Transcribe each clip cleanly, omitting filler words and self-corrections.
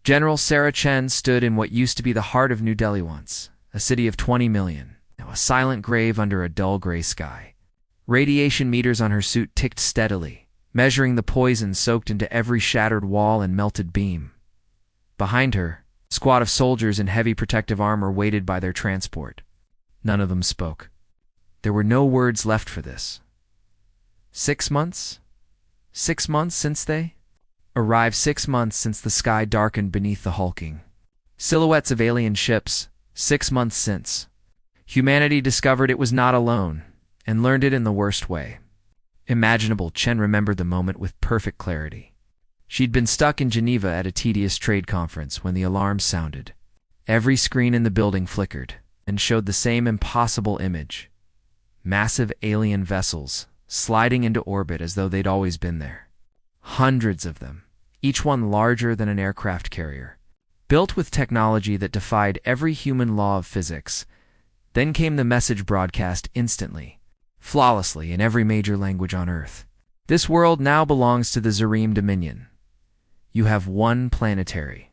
General Sarah Chen stood in what used to be the heart of New Delhi once, a city of 20 million, now a silent grave under a dull gray sky. Radiation meters on her suit ticked steadily, measuring the poison soaked into every shattered wall and melted beam. Behind her, a squad of soldiers in heavy protective armor waited by their transport. None of them spoke. There were no words left for this. 6 months? 6 months since they arrived, 6 months since the sky darkened beneath the hulking silhouettes of alien ships. 6 months since humanity discovered it was not alone, and learned it in the worst way imaginable. Chen remembered the moment with perfect clarity. She'd been stuck in Geneva at a tedious trade conference when the alarm sounded. Every screen in the building flickered and showed the same impossible image: massive alien vessels sliding into orbit as though they'd always been there. Hundreds of them, each one larger than an aircraft carrier, built with technology that defied every human law of physics. Then came the message, broadcast instantly, flawlessly in every major language on Earth. This world now belongs to the Zarim Dominion. You have one planetary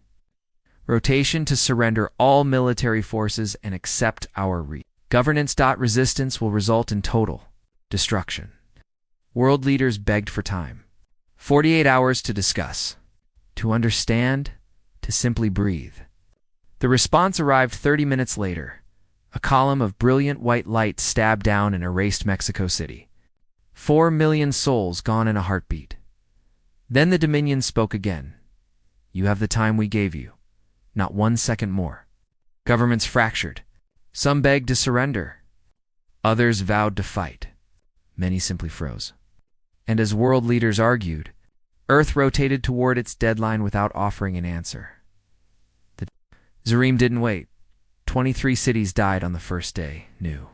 rotation to surrender all military forces and accept our governance. Resistance will result in total destruction. World leaders begged for time. 48 hours to discuss, to understand, to simply breathe. The response arrived 30 minutes later. A column of brilliant white light stabbed down and erased Mexico City. 4 million souls gone in a heartbeat. Then the Dominion spoke again. You have the time we gave you, not 1 second more. Governments fractured. Some begged to surrender. Others vowed to fight. Many simply froze. And as world leaders argued, Earth rotated toward its deadline without offering an answer. The Zarim didn't wait. 23 cities died on the first day. New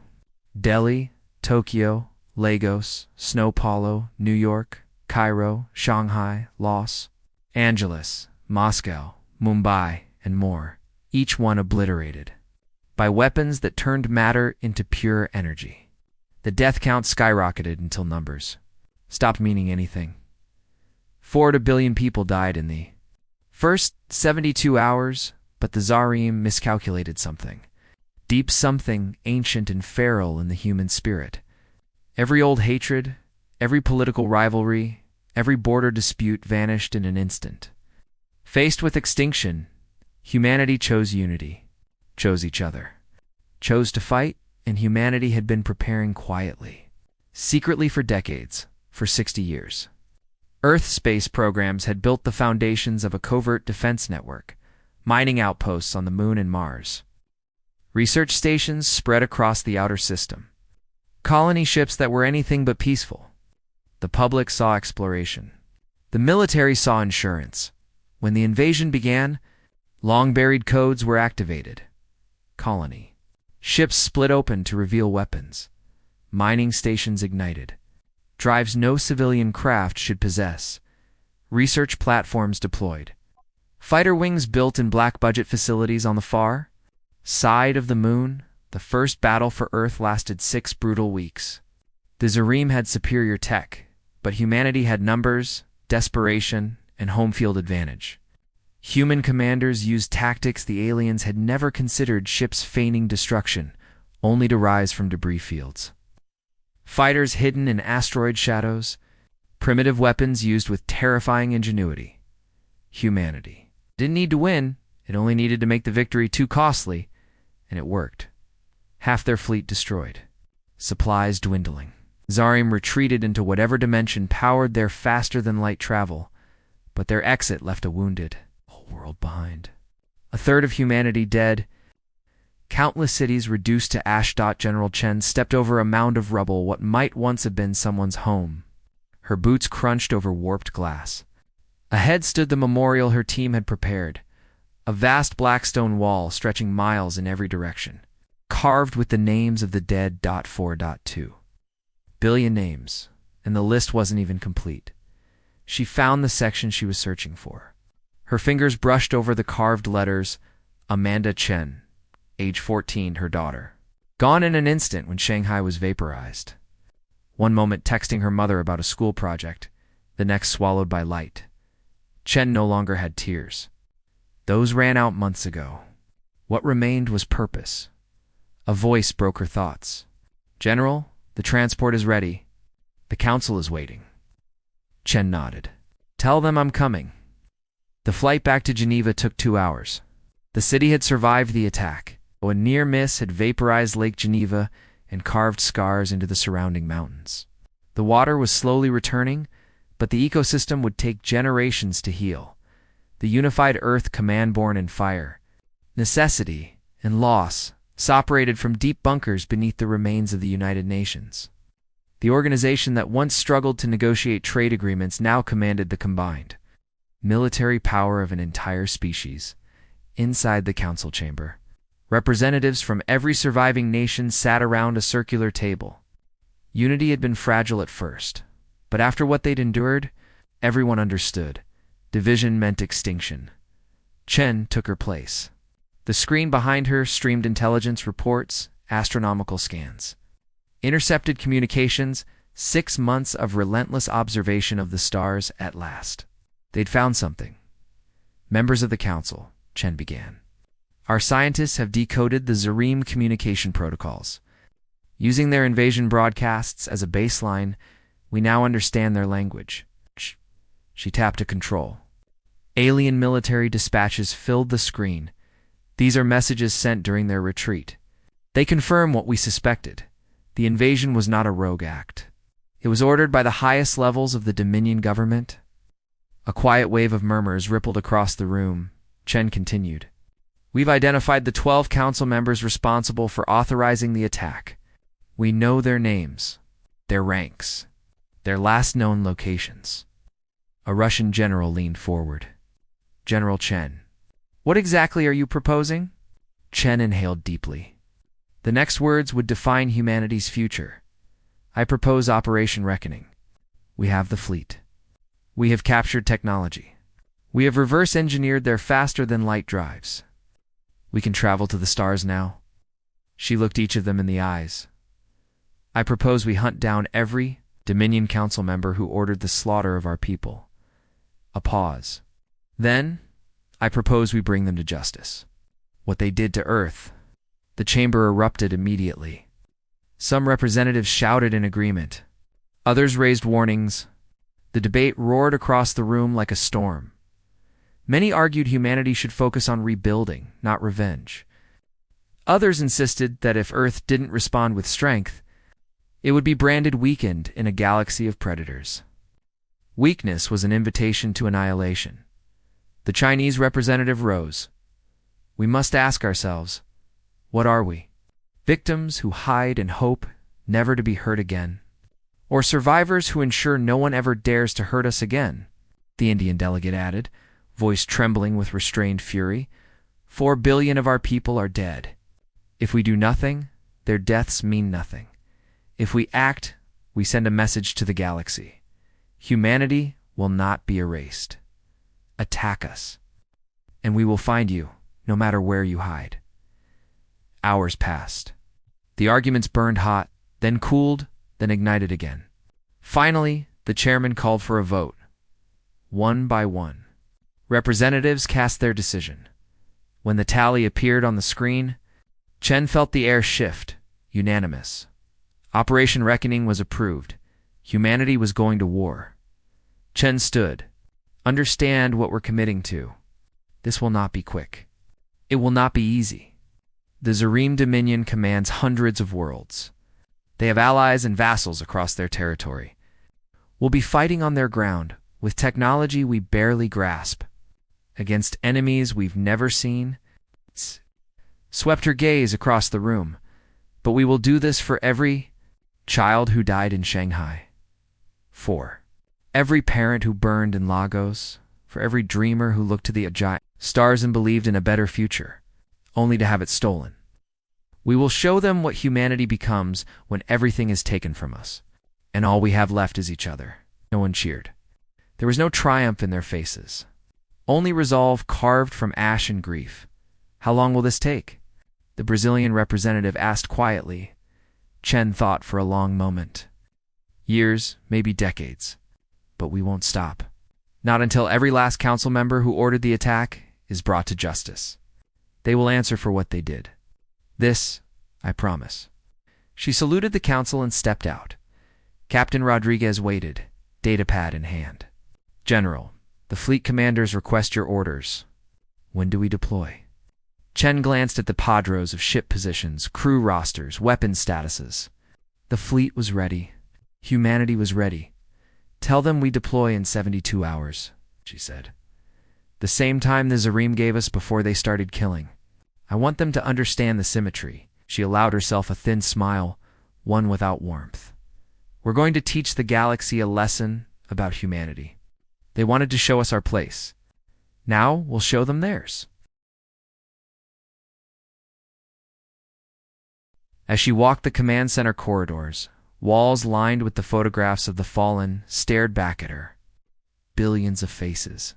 Delhi, Tokyo, Lagos, São Paulo, New York, Cairo, Shanghai, Los Angeles, Moscow, Mumbai, and more, each one obliterated by weapons that turned matter into pure energy. The death count skyrocketed until numbers stopped meaning anything. 4 billion people died in the first 72 hours, but the Zarim miscalculated something. Deep something ancient and feral in the human spirit. Every old hatred, every political rivalry, every border dispute vanished in an instant. Faced with extinction, humanity chose unity, chose each other, chose to fight, and humanity had been preparing quietly, secretly for decades, for 60 years. Earth space programs had built the foundations of a covert defense network, mining outposts on the Moon and Mars. Research stations spread across the outer system. Colony ships that were anything but peaceful. The public saw exploration. The military saw insurance. When the invasion began, long-buried codes were activated. Colony. Ships split open to reveal weapons. Mining stations ignited. Drives no civilian craft should possess. Research platforms deployed. Fighter wings built in black-budget facilities on the far side of the Moon. The first battle for Earth lasted 6 brutal weeks. The Zarim had superior tech, but humanity had numbers, desperation, and home field advantage. Human commanders used tactics the aliens had never considered, ships feigning destruction, only to rise from debris fields. Fighters hidden in asteroid shadows, primitive weapons used with terrifying ingenuity. Humanity didn't need to win, it only needed to make the victory too costly, and it worked. Half their fleet destroyed. Supplies dwindling. Zarim retreated into whatever dimension powered their faster-than-light travel, but their exit left a wounded whole world behind. A third of humanity dead. Countless cities reduced to ash. General Chen stepped over a mound of rubble, what might once have been someone's home. Her boots crunched over warped glass. Ahead stood the memorial her team had prepared, a vast black stone wall stretching miles in every direction, carved with the names of the dead. 4.2 billion names, and the list wasn't even complete. She found the section she was searching for. Her fingers brushed over the carved letters. Amanda Chen, age 14, her daughter. Gone in an instant when Shanghai was vaporized. One moment texting her mother about a school project, the next swallowed by light. Chen no longer had tears. Those ran out months ago. What remained was purpose. A voice broke her thoughts. General, the transport is ready. The council is waiting. Chen nodded. Tell them I'm coming. The flight back to Geneva took 2 hours. The city had survived the attack, though a near miss had vaporized Lake Geneva and carved scars into the surrounding mountains. The water was slowly returning, but the ecosystem would take generations to heal. The unified Earth command-born in fire, necessity, and loss operated from deep bunkers beneath the remains of the United Nations. The organization that once struggled to negotiate trade agreements now commanded the combined military power of an entire species. Inside the council chamber, representatives from every surviving nation sat around a circular table. Unity had been fragile at first, but after what they'd endured, everyone understood. Division meant extinction. Chen took her place. The screen behind her streamed intelligence reports, astronomical scans. Intercepted communications, 6 months of relentless observation of the stars at last. They'd found something. Members of the council, Chen began. Our scientists have decoded the Zarim communication protocols. Using their invasion broadcasts as a baseline, we now understand their language. She tapped a control. Alien military dispatches filled the screen. These are messages sent during their retreat. They confirm what we suspected. The invasion was not a rogue act. It was ordered by the highest levels of the Dominion government. A quiet wave of murmurs rippled across the room. Chen continued. We've identified the 12 council members responsible for authorizing the attack. We know their names, their ranks, their last known locations. A Russian general leaned forward. General Chen. What exactly are you proposing? Chen inhaled deeply. The next words would define humanity's future. I propose Operation Reckoning. We have the fleet. We have captured technology. We have reverse-engineered their faster-than-light drives. We can travel to the stars now. She looked each of them in the eyes. I propose we hunt down every Dominion Council member who ordered the slaughter of our people. A pause. Then, I propose we bring them to justice. What they did to Earth. The chamber erupted immediately. Some representatives shouted in agreement. Others raised warnings. The debate roared across the room like a storm. Many argued humanity should focus on rebuilding, not revenge. Others insisted that if Earth didn't respond with strength, it would be branded weakened in a galaxy of predators. Weakness was an invitation to annihilation. The Chinese representative rose. We must ask ourselves, what are we? Victims who hide and hope never to be hurt again? Or survivors who ensure no one ever dares to hurt us again? The Indian delegate added, voice trembling with restrained fury. 4 billion of our people are dead. If we do nothing, their deaths mean nothing. If we act, we send a message to the galaxy. Humanity will not be erased. Attack us, and we will find you, no matter where you hide. Hours passed. The arguments burned hot, then cooled, then ignited again. Finally, the chairman called for a vote. One by one, representatives cast their decision. When the tally appeared on the screen, Chen felt the air shift, unanimous. Operation Reckoning was approved. Humanity was going to war. Chen stood. Understand what we're committing to. This will not be quick. It will not be easy. The Zarim Dominion commands hundreds of worlds. They have allies and vassals across their territory. We'll be fighting on their ground, with technology we barely grasp, against enemies we've never seen. Swept her gaze across the room. But we will do this for every child who died in Shanghai. 4. Every parent who burned in Lagos, for every dreamer who looked to the giant stars and believed in a better future, only to have it stolen. We will show them what humanity becomes when everything is taken from us, and all we have left is each other. No one cheered. There was no triumph in their faces, only resolve carved from ash and grief. How long will this take? The Brazilian representative asked quietly. Chen thought for a long moment. Years, maybe decades. But we won't stop. Not until every last council member who ordered the attack is brought to justice. They will answer for what they did. This, I promise." She saluted the council and stepped out. Captain Rodriguez waited, datapad in hand. "General, the fleet commanders request your orders. When do we deploy?" Chen glanced at the padros of ship positions, crew rosters, weapon statuses. The fleet was ready. Humanity was ready. "Tell them we deploy in 72 hours, she said. "The same time the Zarim gave us before they started killing. I want them to understand the symmetry." She allowed herself a thin smile, one without warmth. "We're going to teach the galaxy a lesson about humanity. They wanted to show us our place. Now we'll show them theirs." As she walked the command center corridors, walls lined with the photographs of the fallen stared back at her. Billions of faces.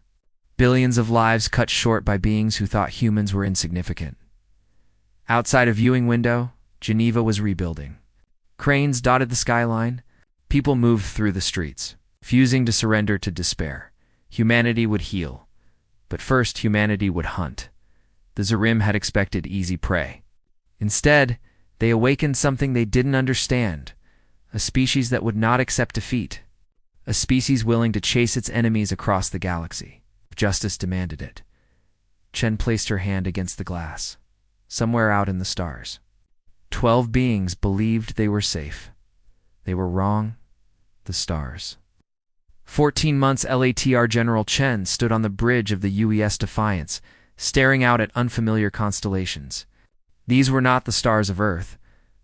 Billions of lives cut short by beings who thought humans were insignificant. Outside a viewing window, Geneva was rebuilding. Cranes dotted the skyline. People moved through the streets, refusing to surrender to despair. Humanity would heal. But first, humanity would hunt. The Zarim had expected easy prey. Instead, they awakened something they didn't understand, a species that would not accept defeat, a species willing to chase its enemies across the galaxy. Justice demanded it. Chen placed her hand against the glass. Somewhere out in the stars, 12 beings believed they were safe. They were wrong. The stars. 14 months LATR General Chen stood on the bridge of the UES Defiance, staring out at unfamiliar constellations. These were not the stars of Earth,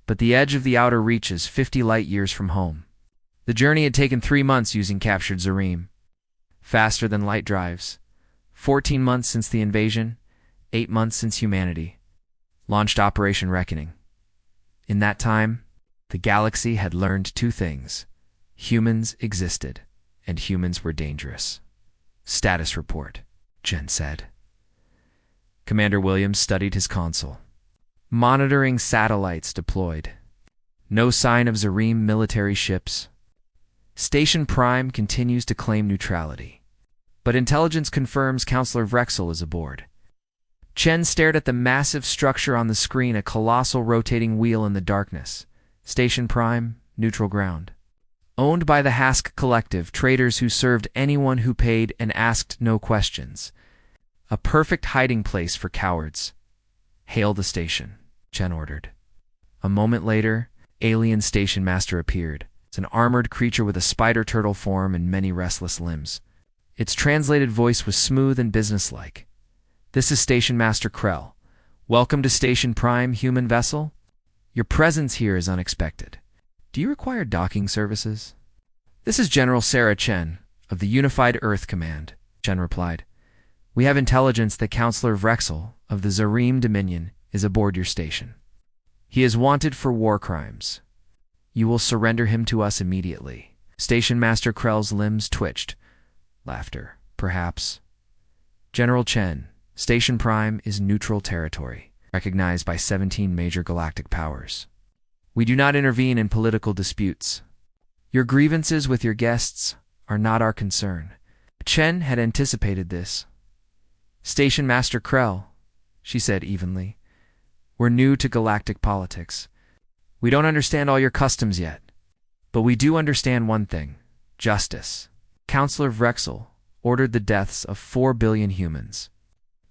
but the edge of the outer reaches 50 light-years from home. The journey had taken 3 months using captured Zarim. Faster than light drives. 14 months since the invasion, 8 months since humanity launched Operation Reckoning. In that time, the galaxy had learned 2 things. Humans existed, and humans were dangerous. "Status report," Chen said. Commander Williams studied his console. Monitoring satellites deployed. No sign of Zarim military ships. Station Prime continues to claim neutrality. But intelligence confirms Counselor Vrexel is aboard. Chen stared at the massive structure on the screen, a colossal rotating wheel in the darkness. Station Prime, neutral ground. Owned by the Hask Collective, traders who served anyone who paid and asked no questions. A perfect hiding place for cowards. "Hail the station," Chen ordered. A moment later, alien station master appeared. It's an armored creature with a spider turtle form and many restless limbs. Its translated voice was smooth and businesslike. "This is Station Master Krell. Welcome to Station Prime, human vessel. Your presence here is unexpected. Do you require docking services?" "This is General Sarah Chen of the Unified Earth Command," Chen replied. "We have intelligence that Counselor Vrexel of the Zarim Dominion is aboard your station. He is wanted for war crimes. You will surrender him to us immediately." Station Master Krell's limbs twitched. Laughter, perhaps. "General Chen, Station Prime is neutral territory, recognized by 17 major galactic powers. We do not intervene in political disputes. Your grievances with your guests are not our concern." Chen had anticipated this. "Station Master Krell," she said evenly, "we're new to galactic politics. We don't understand all your customs yet, but we do understand one thing: justice. Counselor Vrexel ordered the deaths of 4 billion humans.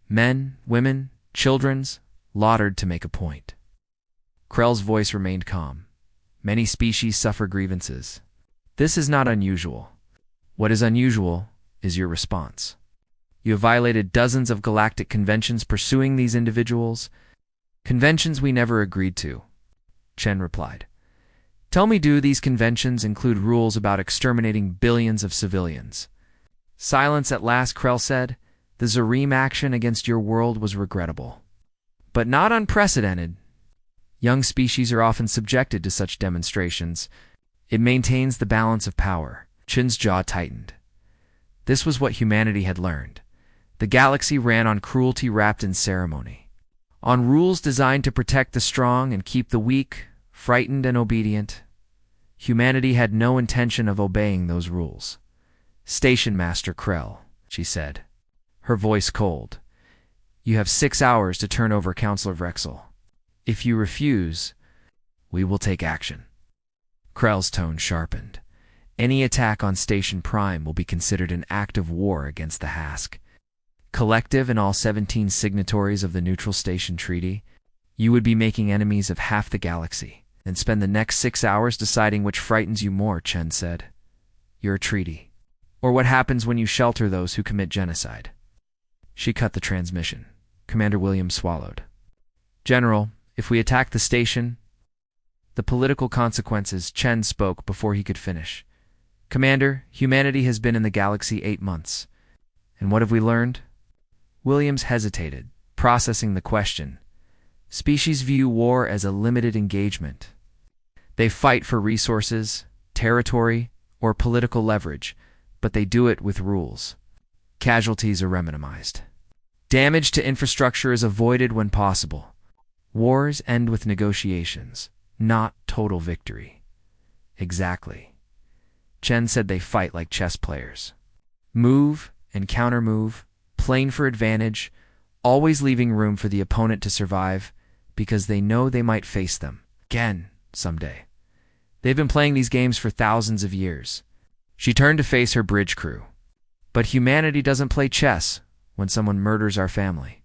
Men, women, children's, slaughtered to make a point." Krell's voice remained calm. "Many species suffer grievances. This is not unusual. What is unusual is your response. You have violated dozens of galactic conventions pursuing these individuals. Conventions we never agreed to," Chen replied. "Tell me, do these conventions include rules about exterminating billions of civilians?" "Silence at last," Krell said. "The Zarim action against your world was regrettable, but not unprecedented. Young species are often subjected to such demonstrations. It maintains the balance of power." Chen's jaw tightened. This was what humanity had learned. The galaxy ran on cruelty wrapped in ceremony, on rules designed to protect the strong and keep the weak, frightened and obedient. Humanity had no intention of obeying those rules. "Station Master Krell," she said, her voice cold. You have 6 hours to turn over Counselor Vrexel. If you refuse, we will take action. Krell's tone sharpened. Any attack on Station Prime will be considered an act of war against the Hask. Collective and all 17 signatories of the Neutral Station Treaty, you would be making enemies of half the galaxy, and spend the next 6 hours deciding which frightens you more, Chen said. Your treaty. Or what happens when you shelter those who commit genocide. She cut the transmission. Commander Williams swallowed. General, if we attack the station... The political consequences, Chen spoke before he could finish. Commander, humanity has been in the galaxy 8 months. And what have we learned? Williams hesitated, processing the question. Species view war as a limited engagement. They fight for resources, territory, or political leverage, but they do it with rules. Casualties are minimized. Damage to infrastructure is avoided when possible. Wars end with negotiations, not total victory. Exactly. Chen said they fight like chess players. Move and counter-move, playing for advantage, always leaving room for the opponent to survive, because they know they might face them again someday. They've been playing these games for thousands of years. She turned to face her bridge crew. But humanity doesn't play chess when someone murders our family.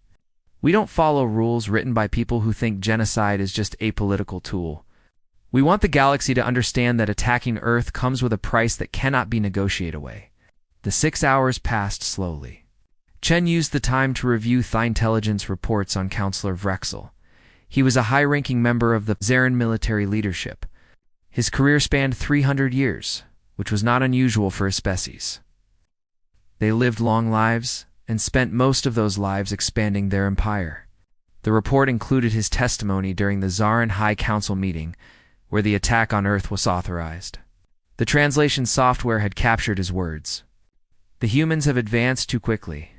We don't follow rules written by people who think genocide is just a political tool. We want the galaxy to understand that attacking Earth comes with a price that cannot be negotiated away. The 6 hours passed slowly. Chen used the time to review TIE intelligence reports on Counselor Vrexel. He was a high-ranking member of the Zarin military leadership. His career spanned 300 years, which was not unusual for a species. They lived long lives and spent most of those lives expanding their empire. The report included his testimony during the Zarin High Council meeting, where the attack on Earth was authorized. The translation software had captured his words. The humans have advanced too quickly.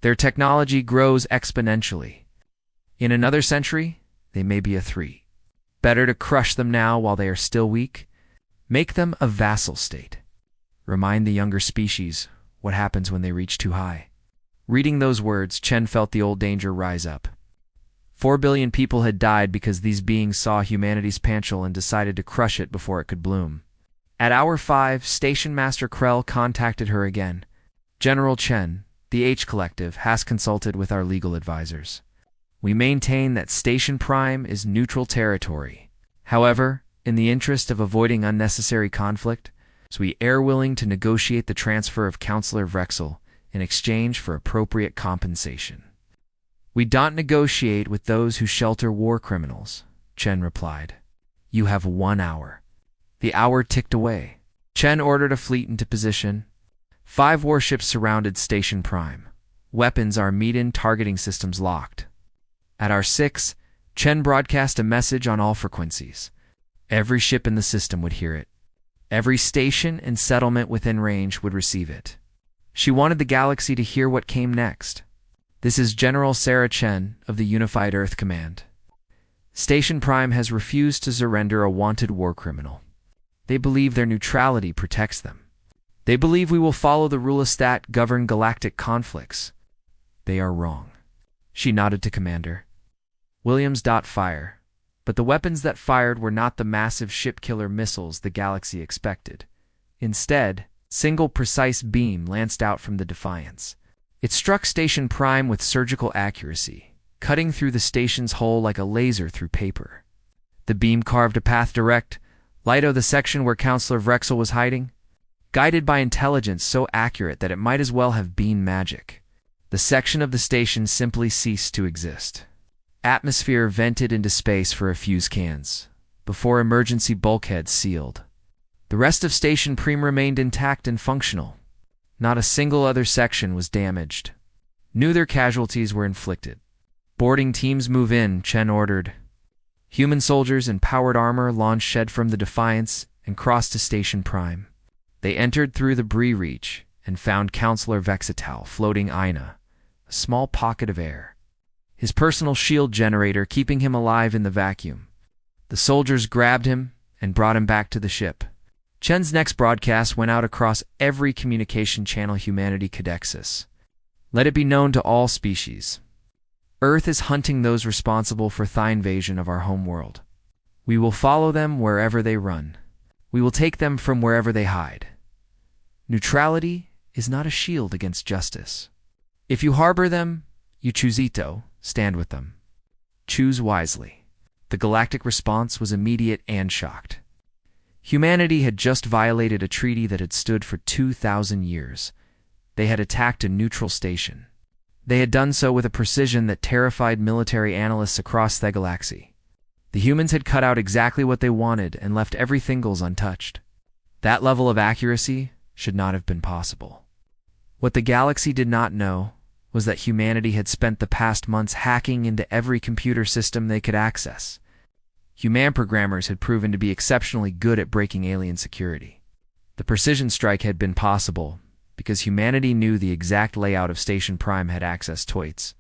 Their technology grows exponentially. In another century, they may be a threat. Better to crush them now while they are still weak. Make them a vassal state. Remind the younger species what happens when they reach too high. Reading those words, Chen felt the old danger rise up. 4 billion people had died because these beings saw humanity's potential and decided to crush it before it could bloom. At hour 5, Station Master Krell contacted her again. General Chen, the H Collective, has consulted with our legal advisors. We maintain that Station Prime is neutral territory. However, in the interest of avoiding unnecessary conflict, we are willing to negotiate the transfer of Counselor Vrexel in exchange for appropriate compensation. We don't negotiate with those who shelter war criminals, Chen replied. You have 1 hour. The hour ticked away. Chen ordered a fleet into position. 5 warships surrounded Station Prime. Weapons are Medan targeting systems locked. At hour 6, Chen broadcast a message on all frequencies. Every ship in the system would hear it. Every station and settlement within range would receive it. She wanted the galaxy to hear what came next. This is General Sarah Chen of the Unified Earth Command. Station Prime has refused to surrender a wanted war criminal. They believe their neutrality protects them. They believe we will follow the rule of stat govern galactic conflicts. They are wrong. She nodded to Commander. Williams. Fire. But the weapons that fired were not the massive ship-killer missiles the galaxy expected. Instead, single precise beam lanced out from the Defiance. It struck Station Prime with surgical accuracy, cutting through the station's hull like a laser through paper. The beam carved a path direct, light of the section where Counselor Vrexel was hiding, guided by intelligence so accurate that it might as well have been magic. The section of the station simply ceased to exist. Atmosphere vented into space for a few scans, before emergency bulkheads sealed. The rest of Station Prime remained intact and functional. Not a single other section was damaged. Neither casualties were inflicted. Boarding teams move in, Chen ordered. Human soldiers in powered armor launched shed from the Defiance and crossed to Station Prime. They entered through the Bree Reach and found Counselor Vexital floating Ina, a small pocket of air. His personal shield generator keeping him alive in the vacuum. The soldiers grabbed him and brought him back to the ship. Chen's next broadcast went out across every communication channel humanity could access. Let it be known to all species. Earth is hunting those responsible for the invasion of our home world. We will follow them wherever they run. We will take them from wherever they hide. Neutrality is not a shield against justice. If you harbor them, you choose Ito, stand with them. Choose wisely. The galactic response was immediate and shocked. Humanity had just violated a treaty that had stood for 2,000 years. They had attacked a neutral station. They had done so with a precision that terrified military analysts across the galaxy. The humans had cut out exactly what they wanted and left everything else untouched. That level of accuracy should not have been possible. What the galaxy did not know was that humanity had spent the past months hacking into every computer system they could access. Human programmers had proven to be exceptionally good at breaking alien security. The precision strike had been possible because humanity knew the exact layout of Station Prime had accessed TOITS,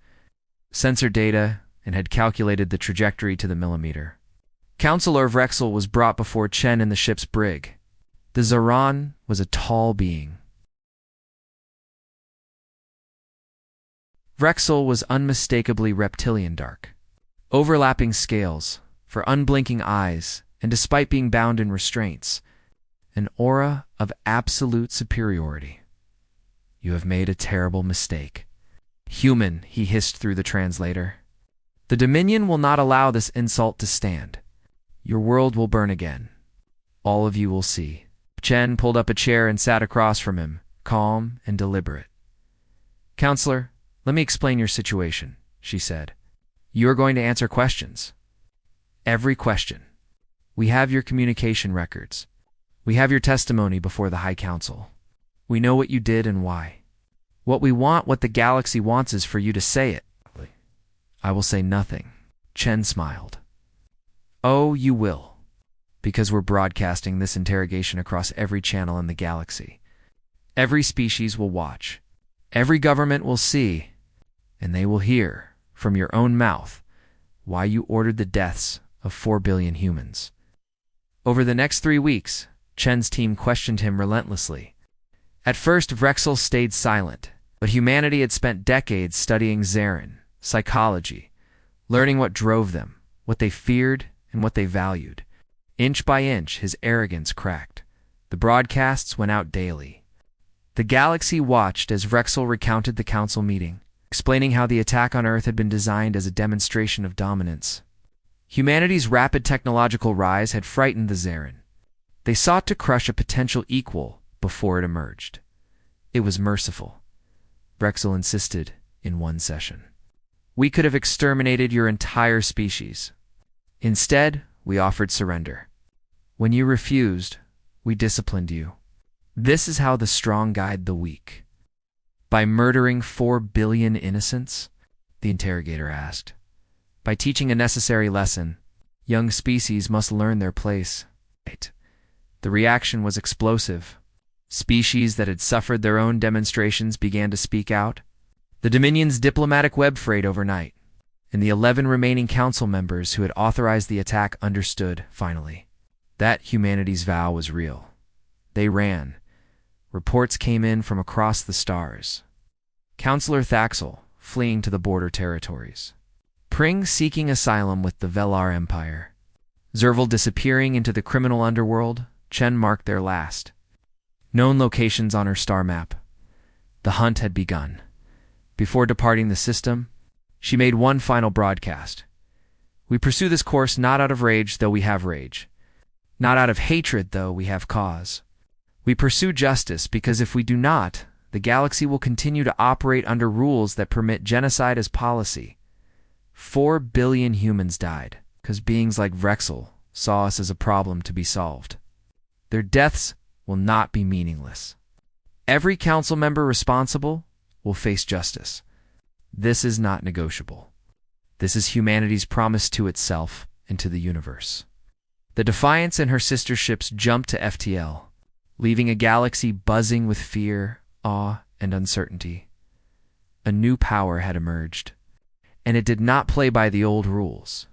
sensor data, and had calculated the trajectory to the millimeter. Counselor Vrexel was brought before Chen in the ship's brig. The Zaran was a tall being. Vrexel was unmistakably reptilian dark. Overlapping scales, for unblinking eyes, and despite being bound in restraints, an aura of absolute superiority. You have made a terrible mistake. Human, he hissed through the translator. The Dominion will not allow this insult to stand. Your world will burn again. All of you will see. Chen pulled up a chair and sat across from him, calm and deliberate. Counselor, let me explain your situation, she said. You are going to answer questions. Every question. We have your communication records. We have your testimony before the High Council. We know what you did and why. What we want, what the galaxy wants, is for you to say it. I will say nothing. Chen smiled. Oh, you will. Because we're broadcasting this interrogation across every channel in the galaxy. Every species will watch. Every government will see. And they will hear, from your own mouth, why you ordered the deaths of 4 billion humans. Over the next 3 weeks, Chen's team questioned him relentlessly. At first, Vrexel stayed silent, but humanity had spent decades studying Zaran, psychology, learning what drove them, what they feared, and what they valued. Inch by inch, his arrogance cracked. The broadcasts went out daily. The galaxy watched as Vrexel recounted the council meeting, explaining how the attack on Earth had been designed as a demonstration of dominance. Humanity's rapid technological rise had frightened the Zaran. They sought to crush a potential equal before it emerged. It was merciful. Vrexel insisted in one session. We could have exterminated your entire species. Instead, we offered surrender. When you refused, we disciplined you. This is how the strong guide the weak. By murdering 4 billion innocents? The interrogator asked. By teaching a necessary lesson, young species must learn their place. The reaction was explosive. Species that had suffered their own demonstrations began to speak out. The Dominion's diplomatic web frayed overnight, and the 11 remaining council members who had authorized the attack understood, finally, that humanity's vow was real. They ran. Reports came in from across the stars. Counselor Thaxel, fleeing to the border territories. Pring seeking asylum with the Velar Empire. Zerval disappearing into the criminal underworld. Chen marked their last. Known locations on her star map. The hunt had begun. Before departing the system, she made one final broadcast. We pursue this course not out of rage, though we have rage. Not out of hatred, though we have cause. We pursue justice because if we do not, the galaxy will continue to operate under rules that permit genocide as policy. 4 billion humans died because beings like Vrexel saw us as a problem to be solved. Their deaths will not be meaningless. Every council member responsible will face justice. This is not negotiable. This is humanity's promise to itself and to the universe. The Defiance and her sister ships jumped to FTL, leaving a galaxy buzzing with fear, awe, and uncertainty. A new power had emerged, and it did not play by the old rules.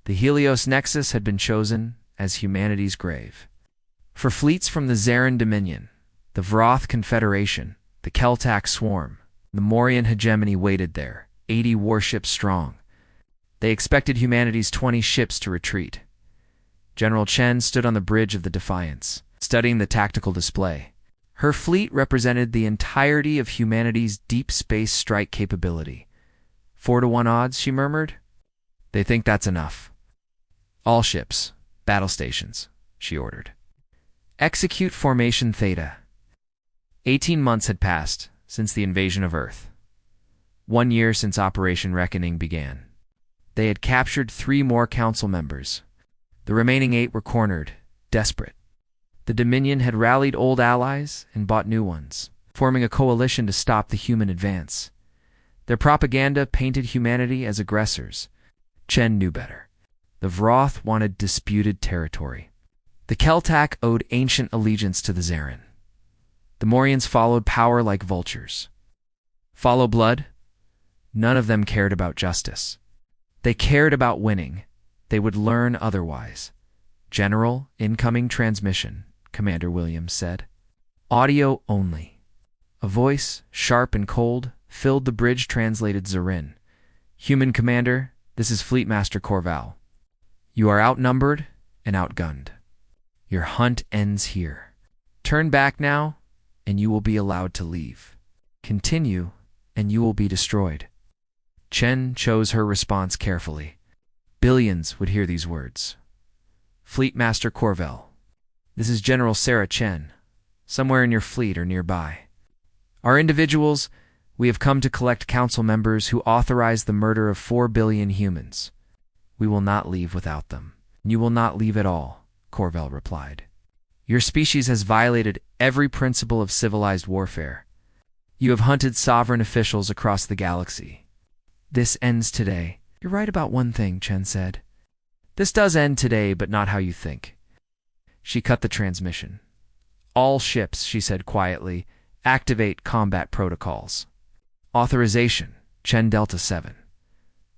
The Helios Nexus had been chosen as humanity's grave. For fleets from the Zaran Dominion, the Vroth Confederation, the Keltak Swarm, the Morian hegemony waited there, 80 warships strong. They expected humanity's 20 ships to retreat. General Chen stood on the bridge of the Defiance, studying the tactical display. Her fleet represented the entirety of humanity's deep space strike capability. 4-to-1 odds, she murmured. They think that's enough. All ships, battle stations, she ordered. Execute Formation Theta. 18 months had passed since the invasion of Earth. 1 year since Operation Reckoning began. They had captured 3 more council members. The remaining 8 were cornered, desperate. The Dominion had rallied old allies and bought new ones, forming a coalition to stop the human advance. Their propaganda painted humanity as aggressors. Chen knew better. The Vroth wanted disputed territory. The Keltak owed ancient allegiance to the Zarin. The Morians followed power like vultures. Follow blood? None of them cared about justice. They cared about winning. They would learn otherwise. General, incoming transmission, Commander Williams said. Audio only. A voice, sharp and cold, filled the bridge-translated Zarin. Human Commander, this is Fleet Master Corval. You are outnumbered and outgunned. Your hunt ends here. Turn back now, and you will be allowed to leave. Continue, and you will be destroyed. Chen chose her response carefully. Billions would hear these words. Fleet Master Corval, this is General Sarah Chen, somewhere in your fleet or nearby. Our individuals, we have come to collect council members who authorize the murder of 4 billion humans. We will not leave without them. You will not leave at all, Corval replied. Your species has violated every principle of civilized warfare. You have hunted sovereign officials across the galaxy. This ends today. You're right about one thing, Chen said. This does end today, but not how you think. She cut the transmission. All ships, she said quietly, activate combat protocols. Authorization, Chen Delta 7.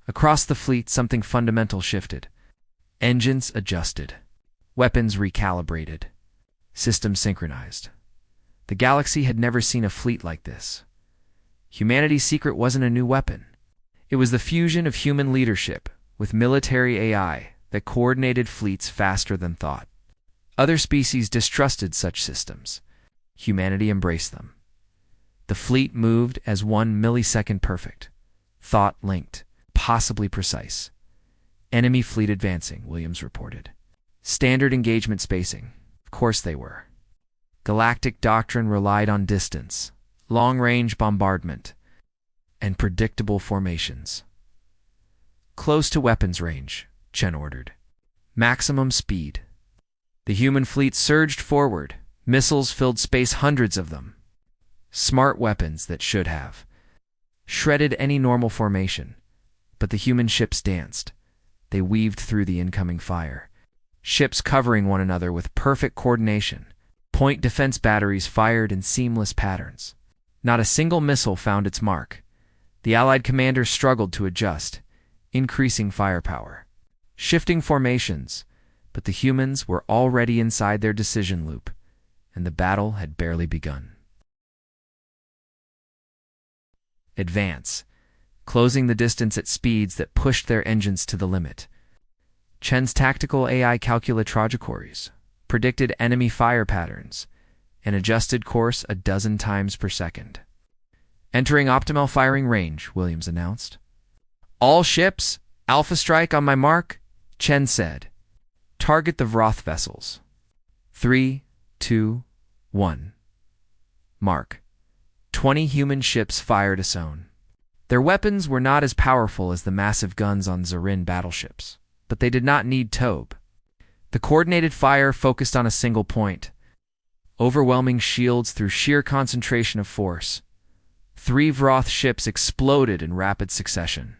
Across the fleet, something fundamental shifted. Engines adjusted. Weapons recalibrated. Systems synchronized. The galaxy had never seen a fleet like this. Humanity's secret wasn't a new weapon. It was the fusion of human leadership with military AI that coordinated fleets faster than thought. Other species distrusted such systems. Humanity embraced them. The fleet moved as 1 millisecond perfect. Thought linked, possibly precise. Enemy fleet advancing, Williams reported. Standard engagement spacing. Of course they were. Galactic doctrine relied on distance, long-range bombardment, and predictable formations. Close to weapons range, Chen ordered. Maximum speed. The human fleet surged forward. Missiles filled space, hundreds of them. Smart weapons that should have shredded any normal formation. But the human ships danced. They weaved through the incoming fire. Ships covering one another with perfect coordination. Point defense batteries fired in seamless patterns. Not a single missile found its mark. The Allied commanders struggled to adjust, increasing firepower. Shifting formations, but the humans were already inside their decision loop, and the battle had barely begun. Advance, closing the distance at speeds that pushed their engines to the limit. Chen's tactical AI calculate trajectories, predicted enemy fire patterns, and adjusted course a dozen times per second. Entering optimal firing range, Williams announced. All ships, Alpha Strike on my mark, Chen said. Target the Vroth vessels. 3, 2, 1. Mark. 20 human ships fired a zone. Their weapons were not as powerful as the massive guns on Zarin battleships, but they did not need Tobe. The coordinated fire focused on a single point. Overwhelming shields through sheer concentration of force. 3 Vroth ships exploded in rapid succession.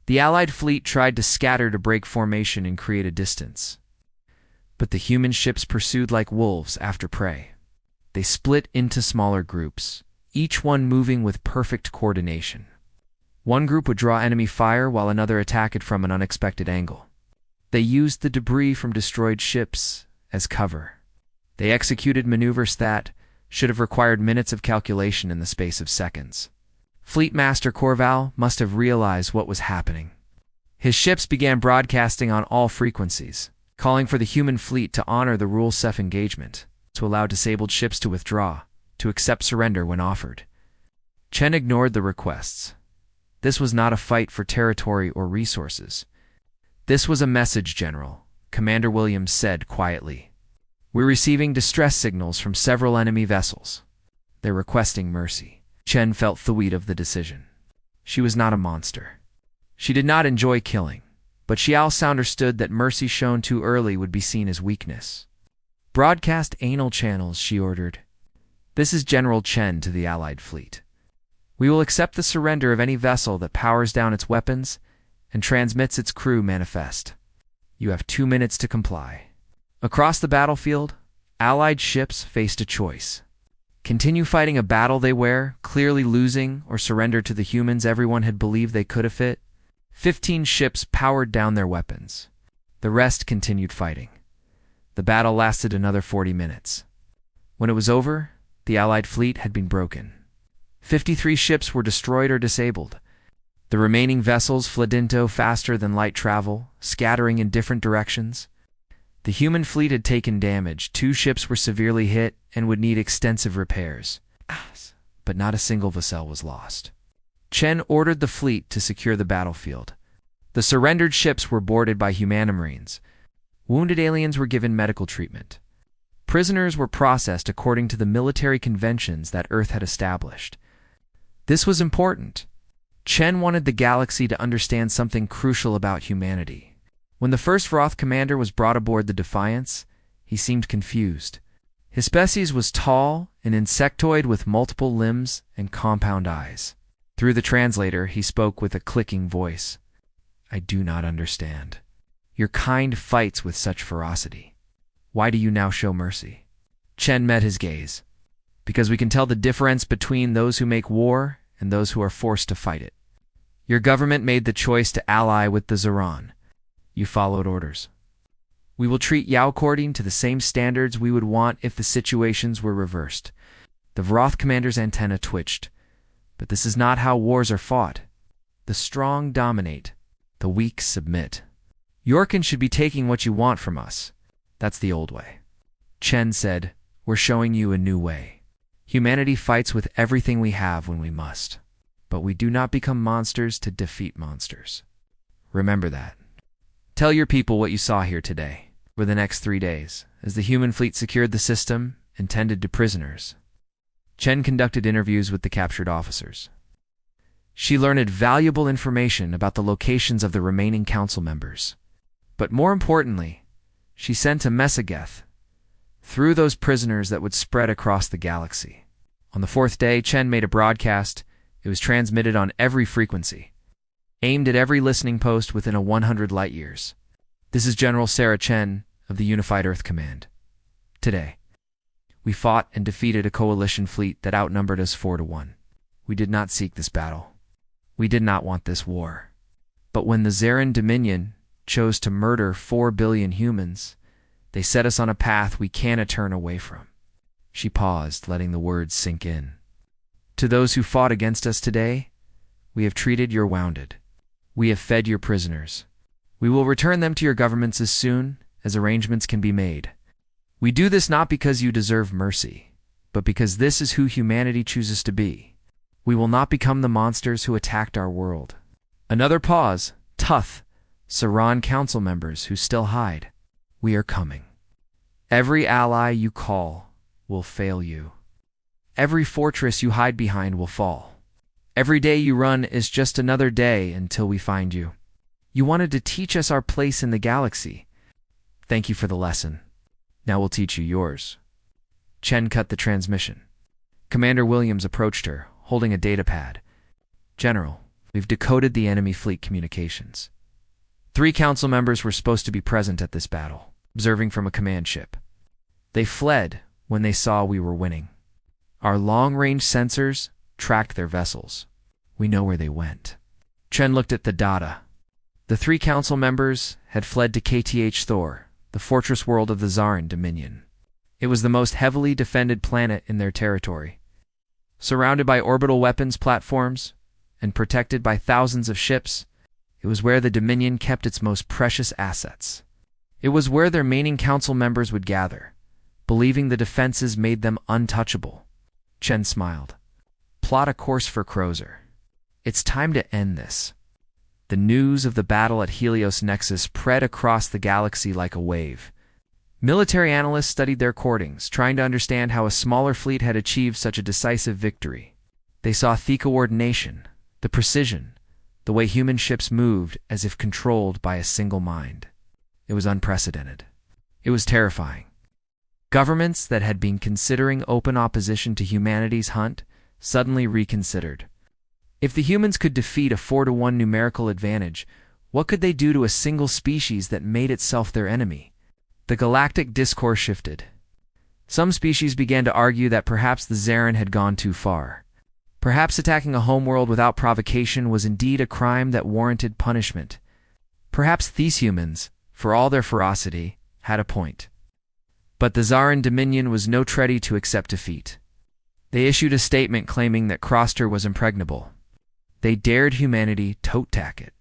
The Allied fleet tried to scatter to break formation and create a distance. But the human ships pursued like wolves after prey. They split into smaller groups, each one moving with perfect coordination. One group would draw enemy fire while another attacked it from an unexpected angle. They used the debris from destroyed ships as cover. They executed maneuvers that should have required minutes of calculation in the space of seconds. Fleet Master Corval must have realized what was happening. His ships began broadcasting on all frequencies, calling for the human fleet to honor the Rule-Sef engagement, to allow disabled ships to withdraw, to accept surrender when offered. Chen ignored the requests. This was not a fight for territory or resources. This was a message, General, Commander Williams said quietly. We're receiving distress signals from several enemy vessels. They're requesting mercy. Chen felt the weight of the decision. She was not a monster. She did not enjoy killing, but she also understood that mercy shown too early would be seen as weakness. Broadcast anal channels, she ordered. This is General Chen to the Allied fleet. We will accept the surrender of any vessel that powers down its weapons and transmits its crew manifest. You have 2 minutes to comply. Across the battlefield, Allied ships faced a choice. Continue fighting a battle they were, clearly losing, or surrender to the humans everyone had believed they could have hit. 15 ships powered down their weapons. The rest continued fighting. The battle lasted another 40 minutes. When it was over, the Allied fleet had been broken. 53 ships were destroyed or disabled. The remaining vessels fled into faster than light travel, scattering in different directions. The human fleet had taken damage. 2 ships were severely hit and would need extensive repairs. But not a single vessel was lost. Chen ordered the fleet to secure the battlefield. The surrendered ships were boarded by Humanimarines. Wounded aliens were given medical treatment. Prisoners were processed according to the military conventions that Earth had established. This was important. Chen wanted the galaxy to understand something crucial about humanity. When the first Roth commander was brought aboard the Defiance, he seemed confused. His species was tall, an insectoid with multiple limbs and compound eyes. Through the translator, he spoke with a clicking voice. I do not understand. Your kind fights with such ferocity. Why do you now show mercy? Chen met his gaze. Because we can tell the difference between those who make war and those who are forced to fight it. Your government made the choice to ally with the Zeron. You followed orders. We will treat Yao according to the same standards we would want if the situations were reversed. The Vroth commander's antenna twitched. But this is not how wars are fought. The strong dominate. The weak submit. Yorkin should be taking what you want from us. That's the old way. Chen said, we're showing you a new way. Humanity fights with everything we have when we must. But we do not become monsters to defeat monsters. Remember that. Tell your people what you saw here today, for the next 3 days, as the human fleet secured the system and tended to prisoners. Chen conducted interviews with the captured officers. She learned valuable information about the locations of the remaining council members. But more importantly, she sent a Messageth through those prisoners that would spread across the galaxy. On the 4th day, Chen made a broadcast. It was transmitted on every frequency, aimed at every listening post within a 100 light years. This is General Sarah Chen of the Unified Earth Command. Today, we fought and defeated a coalition fleet that outnumbered us 4-1. We did not seek this battle. We did not want this war. But when the Zeran Dominion chose to murder 4 billion humans, they set us on a path we cannot turn away from. She paused, letting the words sink in. To those who fought against us today, we have treated your wounded. We have fed your prisoners. We will return them to your governments as soon as arrangements can be made. We do this not because you deserve mercy, but because this is who humanity chooses to be. We will not become the monsters who attacked our world. Another pause. Tuth, Saran council members who still hide. We are coming. Every ally you call will fail you. Every fortress you hide behind will fall. Every day you run is just another day until we find you. You wanted to teach us our place in the galaxy. Thank you for the lesson. Now we'll teach you yours. Chen cut the transmission. Commander Williams approached her, holding a datapad. General, we've decoded the enemy fleet communications. 3 council members were supposed to be present at this battle, observing from a command ship. They fled when they saw we were winning. Our long-range sensors tracked their vessels. We know where they went. Chen looked at the data. The 3 council members had fled to KTH Thor, the fortress world of the Zarin Dominion. It was the most heavily defended planet in their territory. Surrounded by orbital weapons platforms, and protected by thousands of ships, it was where the Dominion kept its most precious assets. It was where their remaining council members would gather, believing the defenses made them untouchable. Chen smiled. Plot a course for Crozer. It's time to end this. The news of the battle at Helios Nexus spread across the galaxy like a wave. Military analysts studied their recordings, trying to understand how a smaller fleet had achieved such a decisive victory. They saw the coordination, the precision, the way human ships moved as if controlled by a single mind. It was unprecedented. It was terrifying. Governments that had been considering open opposition to humanity's hunt suddenly reconsidered. If the humans could defeat a 4-to-1 numerical advantage, what could they do to a single species that made itself their enemy? The galactic discourse shifted. Some species began to argue that perhaps the Zarin had gone too far. Perhaps attacking a homeworld without provocation was indeed a crime that warranted punishment. Perhaps these humans, for all their ferocity, had a point. But the Zarin Dominion was no ready to accept defeat. They issued a statement claiming that Croster was impregnable. They dared humanity toe-tack it.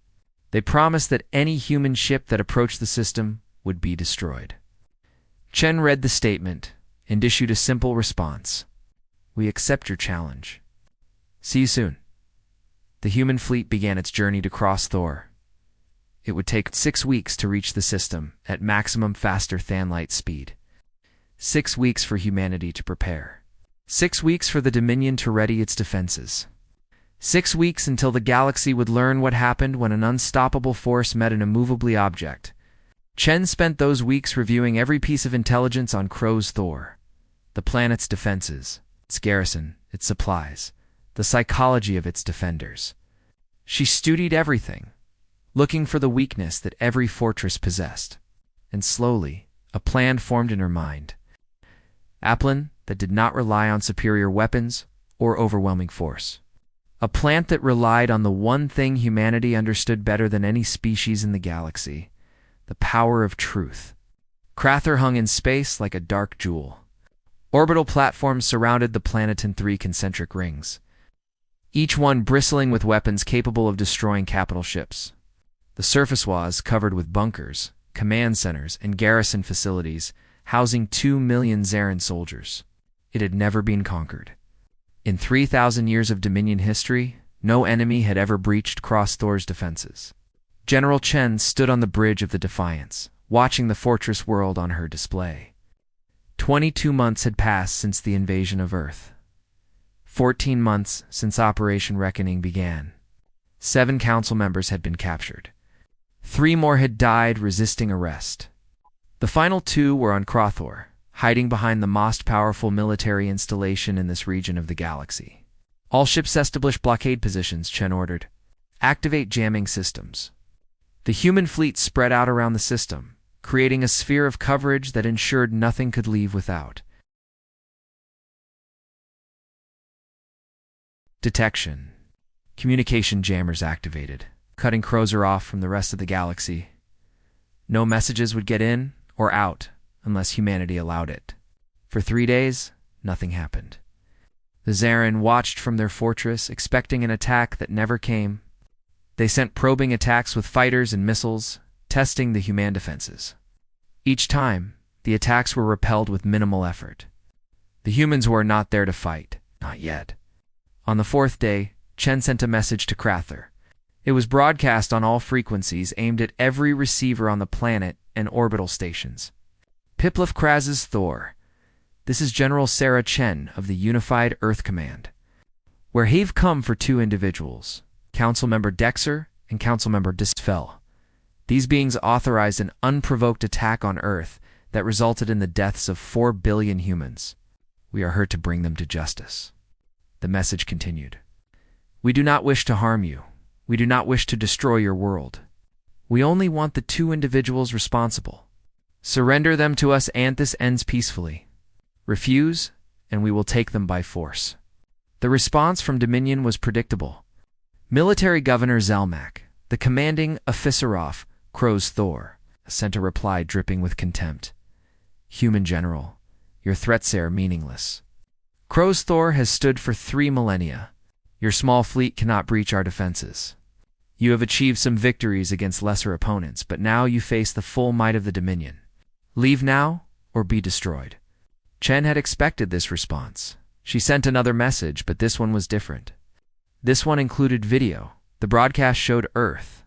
They promised that any human ship that approached the system would be destroyed. Chen read the statement and issued a simple response. We accept your challenge. See you soon. The human fleet began its journey to cross Thor. It would take 6 weeks to reach the system at maximum faster than light speed. 6 weeks for humanity to prepare. 6 weeks for the Dominion to ready its defenses. 6 weeks until the galaxy would learn what happened when an unstoppable force met an immovably object. Chen spent those weeks reviewing every piece of intelligence on Crow's Thor. The planet's defenses, its garrison, its supplies, the psychology of its defenders. She studied everything, looking for the weakness that every fortress possessed. And slowly, a plan formed in her mind. A plan that did not rely on superior weapons or overwhelming force. A plan that relied on the one thing humanity understood better than any species in the galaxy, the power of truth. Crather hung in space like a dark jewel. Orbital platforms surrounded the planet in 3 concentric rings, each one bristling with weapons capable of destroying capital ships. The surface was covered with bunkers, command centers, and garrison facilities, housing 2 million Zarin soldiers. It had never been conquered. In 3,000 years of Dominion history, no enemy had ever breached Cross Thor's defenses. General Chen stood on the bridge of the Defiance, watching the fortress world on her display. 22 months had passed since the invasion of Earth. 14 months since Operation Reckoning began. 7 council members had been captured. 3 more had died resisting arrest. The final 2 were on Crothor, hiding behind the most powerful military installation in this region of the galaxy. All ships establish blockade positions, Chen ordered. Activate jamming systems. The human fleet spread out around the system, creating a sphere of coverage that ensured nothing could leave without. Detection. Communication jammers activated, cutting Crozer off from the rest of the galaxy. No messages would get in or out unless humanity allowed it. For 3 days, nothing happened. The Zarin watched from their fortress, expecting an attack that never came. They sent probing attacks with fighters and missiles, testing the human defenses. Each time, the attacks were repelled with minimal effort. The humans were not there to fight, not yet. On the 4th day, Chen sent a message to Crather. It was broadcast on all frequencies aimed at every receiver on the planet and orbital stations. Piplaf Kraz's Thor. This is General Sarah Chen of the Unified Earth Command. Where have come for 2 individuals, Councilmember Dexter and Councilmember Disfell. These beings authorized an unprovoked attack on Earth that resulted in the deaths of 4 billion humans. We are here to bring them to justice. The message continued. We do not wish to harm you. We do not wish to destroy your world. We only want the 2 individuals responsible. Surrender them to us and this ends peacefully. Refuse, and we will take them by force. The response from Dominion was predictable. Military Governor Zelmak, the commanding officer of Crow's Thor, sent a reply dripping with contempt. Human General, your threats are meaningless. Crow's Thor has stood for 3 millennia. Your small fleet cannot breach our defenses. You have achieved some victories against lesser opponents, but now you face the full might of the Dominion. Leave now, or be destroyed." Chen had expected this response. She sent another message, but this one was different. This one included video. The broadcast showed Earth.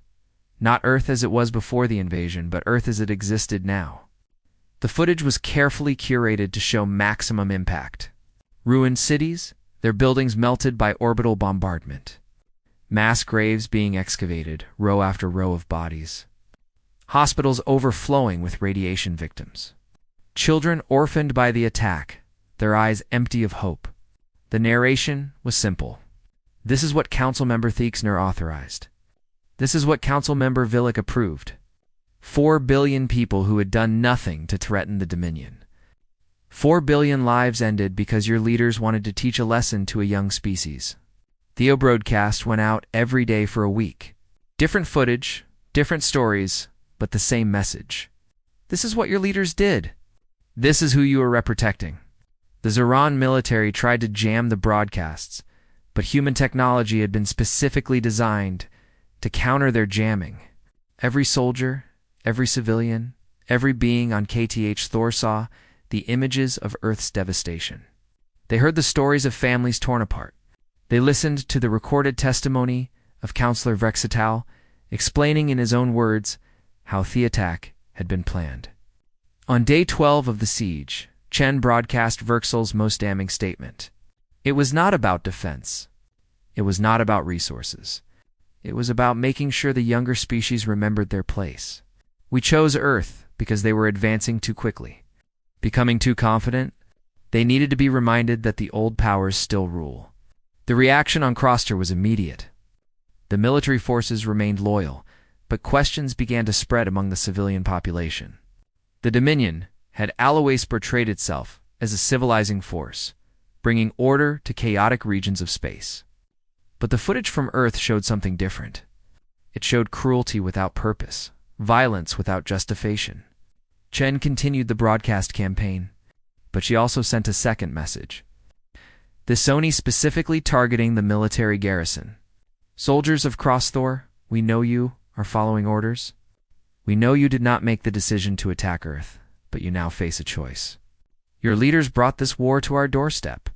Not Earth as it was before the invasion, but Earth as it existed now. The footage was carefully curated to show maximum impact. Ruined cities, their buildings melted by orbital bombardment. Mass graves being excavated, row after row of bodies. Hospitals overflowing with radiation victims. Children orphaned by the attack, their eyes empty of hope. The narration was simple. This is what Councilmember Theixner authorized. This is what Councilmember Villick approved. 4 billion people who had done nothing to threaten the Dominion. 4 billion lives ended because your leaders wanted to teach a lesson to a young species. The broadcast went out every day for a week. Different footage, different stories, but the same message. This is what your leaders did. This is who you are protecting. The Zeran military tried to jam the broadcasts, but human technology had been specifically designed to counter their jamming. Every soldier, every civilian, every being on KTH Thor saw the images of Earth's devastation. They heard the stories of families torn apart. They listened to the recorded testimony of Councillor Vrexatal, explaining in his own words how the attack had been planned. On day 12 of the siege, Chen broadcast Verxel's most damning statement. It was not about defense. It was not about resources. It was about making sure the younger species remembered their place. We chose Earth because they were advancing too quickly. Becoming too confident, they needed to be reminded that the old powers still rule. The reaction on Croster was immediate. The military forces remained loyal, but questions began to spread among the civilian population. The Dominion had always portrayed itself as a civilizing force, bringing order to chaotic regions of space. But the footage from Earth showed something different. It showed cruelty without purpose, violence without justification. Chen continued the broadcast campaign, but she also sent a second message. The Sony specifically targeting the military garrison. Soldiers of Crossthor, we know you are following orders. We know you did not make the decision to attack Earth, but you now face a choice. Your leaders brought this war to our doorstep.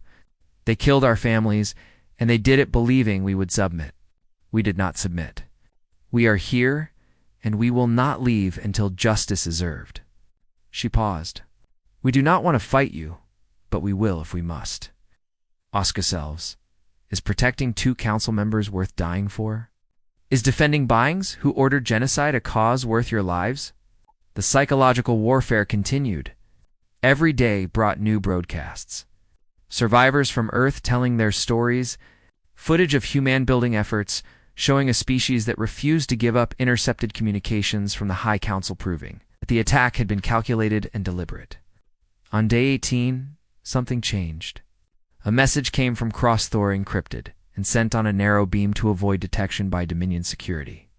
They killed our families, and they did it believing we would submit. We did not submit. We are here, and we will not leave until justice is served. She paused. We do not want to fight you, but we will if we must. Ask yourselves, is protecting 2 council members worth dying for? Is defending Byings, who ordered genocide, a cause worth your lives? The psychological warfare continued. Every day brought new broadcasts. Survivors from Earth telling their stories, footage of human-building efforts showing a species that refused to give up intercepted communications from the High Council, proving that the attack had been calculated and deliberate. On day 18, something changed. A message came from Crossthor encrypted and sent on a narrow beam to avoid detection by Dominion security.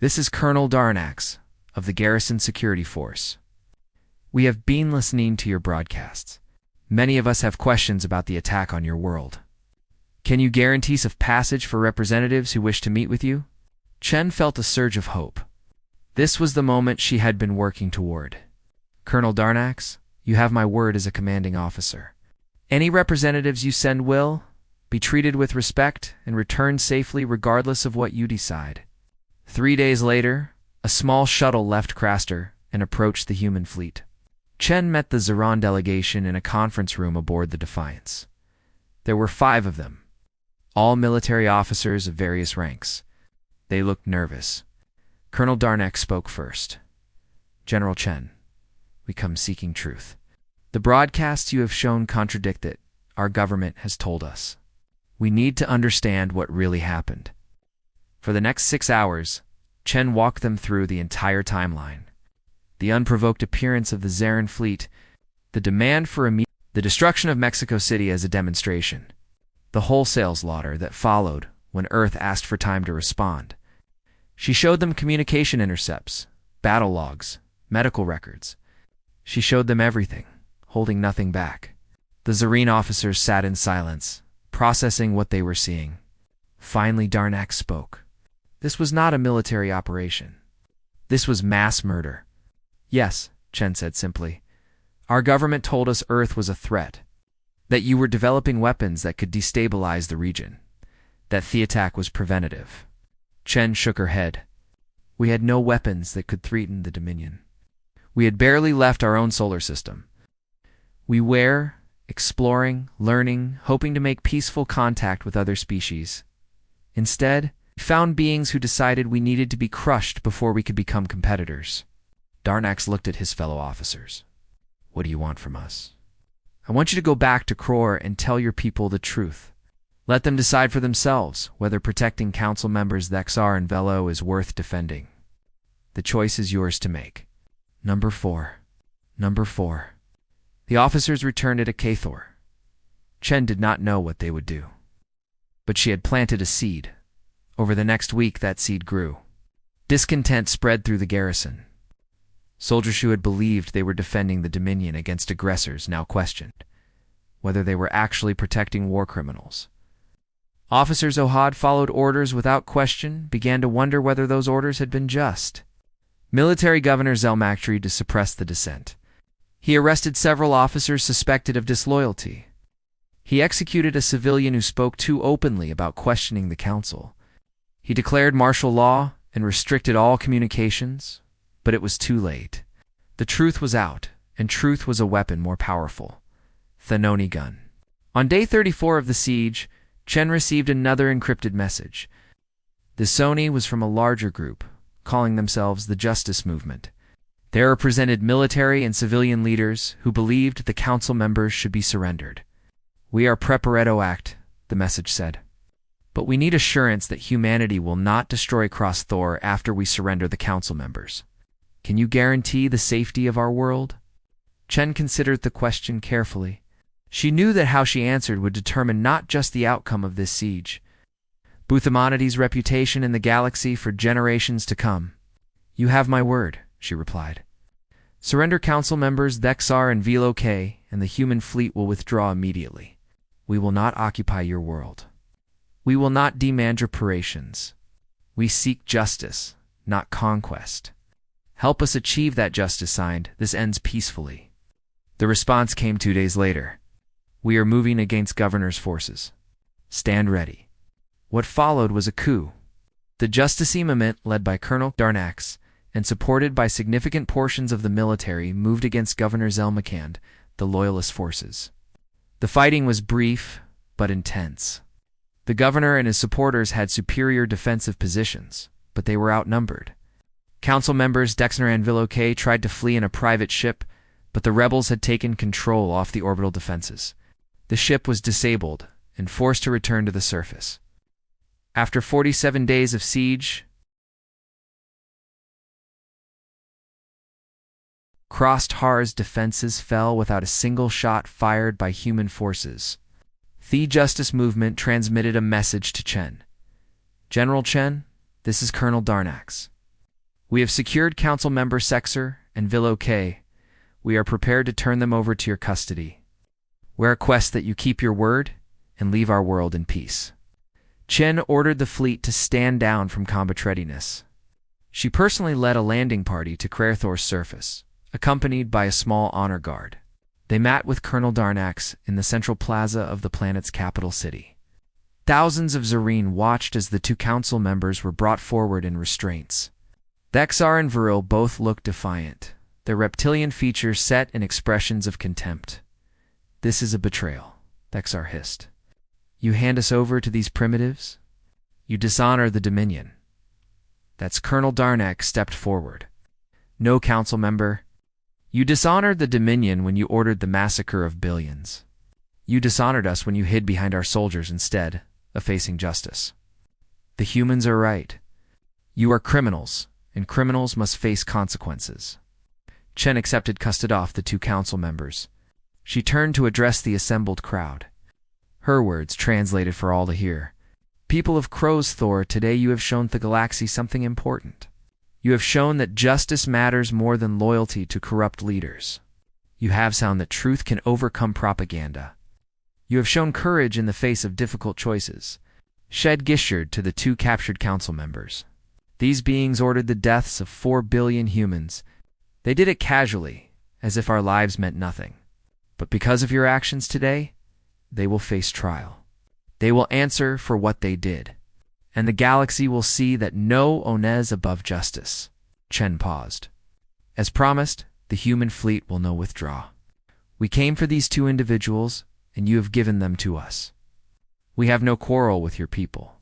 This is Colonel Darnax of the Garrison Security Force. We have been listening to your broadcasts. Many of us have questions about the attack on your world. Can you guarantee safe passage for representatives who wish to meet with you? Chen felt a surge of hope. This was the moment she had been working toward. Colonel Darnax, you have my word as a commanding officer. Any representatives you send will be treated with respect and return safely regardless of what you decide. 3 days later, a small shuttle left Craster and approached the human fleet. Chen met the Zeran delegation in a conference room aboard the Defiance. There were 5 of them, all military officers of various ranks. They looked nervous. Colonel Darnax spoke first. General Chen, we come seeking truth. The broadcasts you have shown contradict it. Our government has told us. We need to understand what really happened. For the next 6 hours, Chen walked them through the entire timeline. The unprovoked appearance of the Zeran fleet, the demand for the destruction of Mexico City as a demonstration, the wholesale slaughter that followed when Earth asked for time to respond. She showed them communication intercepts, battle logs, medical records. She showed them everything, holding nothing back. The Zareen officers sat in silence, processing what they were seeing. Finally, Darnax spoke. This was not a military operation. This was mass murder. Yes, Chen said simply. Our government told us Earth was a threat, that you were developing weapons that could destabilize the region, that the attack was preventative. Chen shook her head. We had no weapons that could threaten the Dominion. We had barely left our own solar system. We were exploring, learning, hoping to make peaceful contact with other species. Instead, we found beings who decided we needed to be crushed before we could become competitors. Darnax looked at his fellow officers. What do you want from us? I want you to go back to Kror and tell your people the truth. Let them decide for themselves whether protecting council members Thexar and Velo is worth defending. The choice is yours to make. Number 4. Number 4. The officers returned at Akathor. Chen did not know what they would do. But she had planted a seed. Over the next week, that seed grew. Discontent spread through the garrison. Soldiers who had believed they were defending the Dominion against aggressors now questioned whether they were actually protecting war criminals. Officers Ohad followed orders without question, began to wonder whether those orders had been just. Military Governor Zelmaktri to suppress the dissent. He arrested several officers suspected of disloyalty. He executed a civilian who spoke too openly about questioning the council. He declared martial law and restricted all communications, but it was too late. The truth was out, and truth was a weapon more powerful. The Noni gun. On day 34 of the siege, Chen received another encrypted message. The Sony was from a larger group, calling themselves the Justice Movement. They represented military and civilian leaders who believed the council members should be surrendered. We are Prepareto Act, the message said. But we need assurance that humanity will not destroy Cross Thor after we surrender the council members. Can you guarantee the safety of our world? Chen considered the question carefully. She knew that how she answered would determine not just the outcome of this siege, Buthamonides' reputation in the galaxy for generations to come. You have my word, she replied. Surrender council members Thexar and Velo K, and the human fleet will withdraw immediately. We will not occupy your world. We will not demand reparations. We seek justice, not conquest. Help us achieve that justice. Signed, this ends peacefully. The response came 2 days later. We are moving against governor's forces. Stand ready. What followed was a coup. The Justiciement, led by Colonel Darnax and supported by significant portions of the military, moved against Governor Zelmakand, the loyalist forces. The fighting was brief, but intense. The governor and his supporters had superior defensive positions, but they were outnumbered. Council members Dexner and Velo K tried to flee in a private ship, but the rebels had taken control off the orbital defenses. The ship was disabled and forced to return to the surface. After 47 days of siege, Krostar's defenses fell without a single shot fired by human forces. The Justice Movement transmitted a message to Chen. General Chen, this is Colonel Darnax. We have secured council member Sexer and Velo K. We are prepared to turn them over to your custody. We request that you keep your word and leave our world in peace. Chen ordered the fleet to stand down from combat readiness. She personally led a landing party to Krerthor's surface, accompanied by a small honor guard. They met with Colonel Darnax in the central plaza of the planet's capital city. Thousands of Zareen watched as the two council members were brought forward in restraints. Thexar and Viril both looked defiant, their reptilian features set in expressions of contempt. This is a betrayal, Thexar hissed. You hand us over to these primitives? You dishonor the Dominion. That's Colonel Darnax stepped forward. No council member. You dishonored the Dominion when you ordered the massacre of billions. You dishonored us when you hid behind our soldiers instead of facing justice. The humans are right. You are criminals, and criminals must face consequences. Chen accepted custody of the two council members. She turned to address the assembled crowd. Her words translated for all to hear. People of Crows Thor, today you have shown the galaxy something important. You have shown that justice matters more than loyalty to corrupt leaders. You have shown that truth can overcome propaganda. You have shown courage in the face of difficult choices. Shed gestured to the two captured council members. These beings ordered the deaths of 4 billion humans. They did it casually, as if our lives meant nothing. But because of your actions today, they will face trial. They will answer for what they did. And the galaxy will see that no one is above justice. Chen paused. As promised, the human fleet will now withdraw. We came for these two individuals, and you have given them to us. We have no quarrel with your people.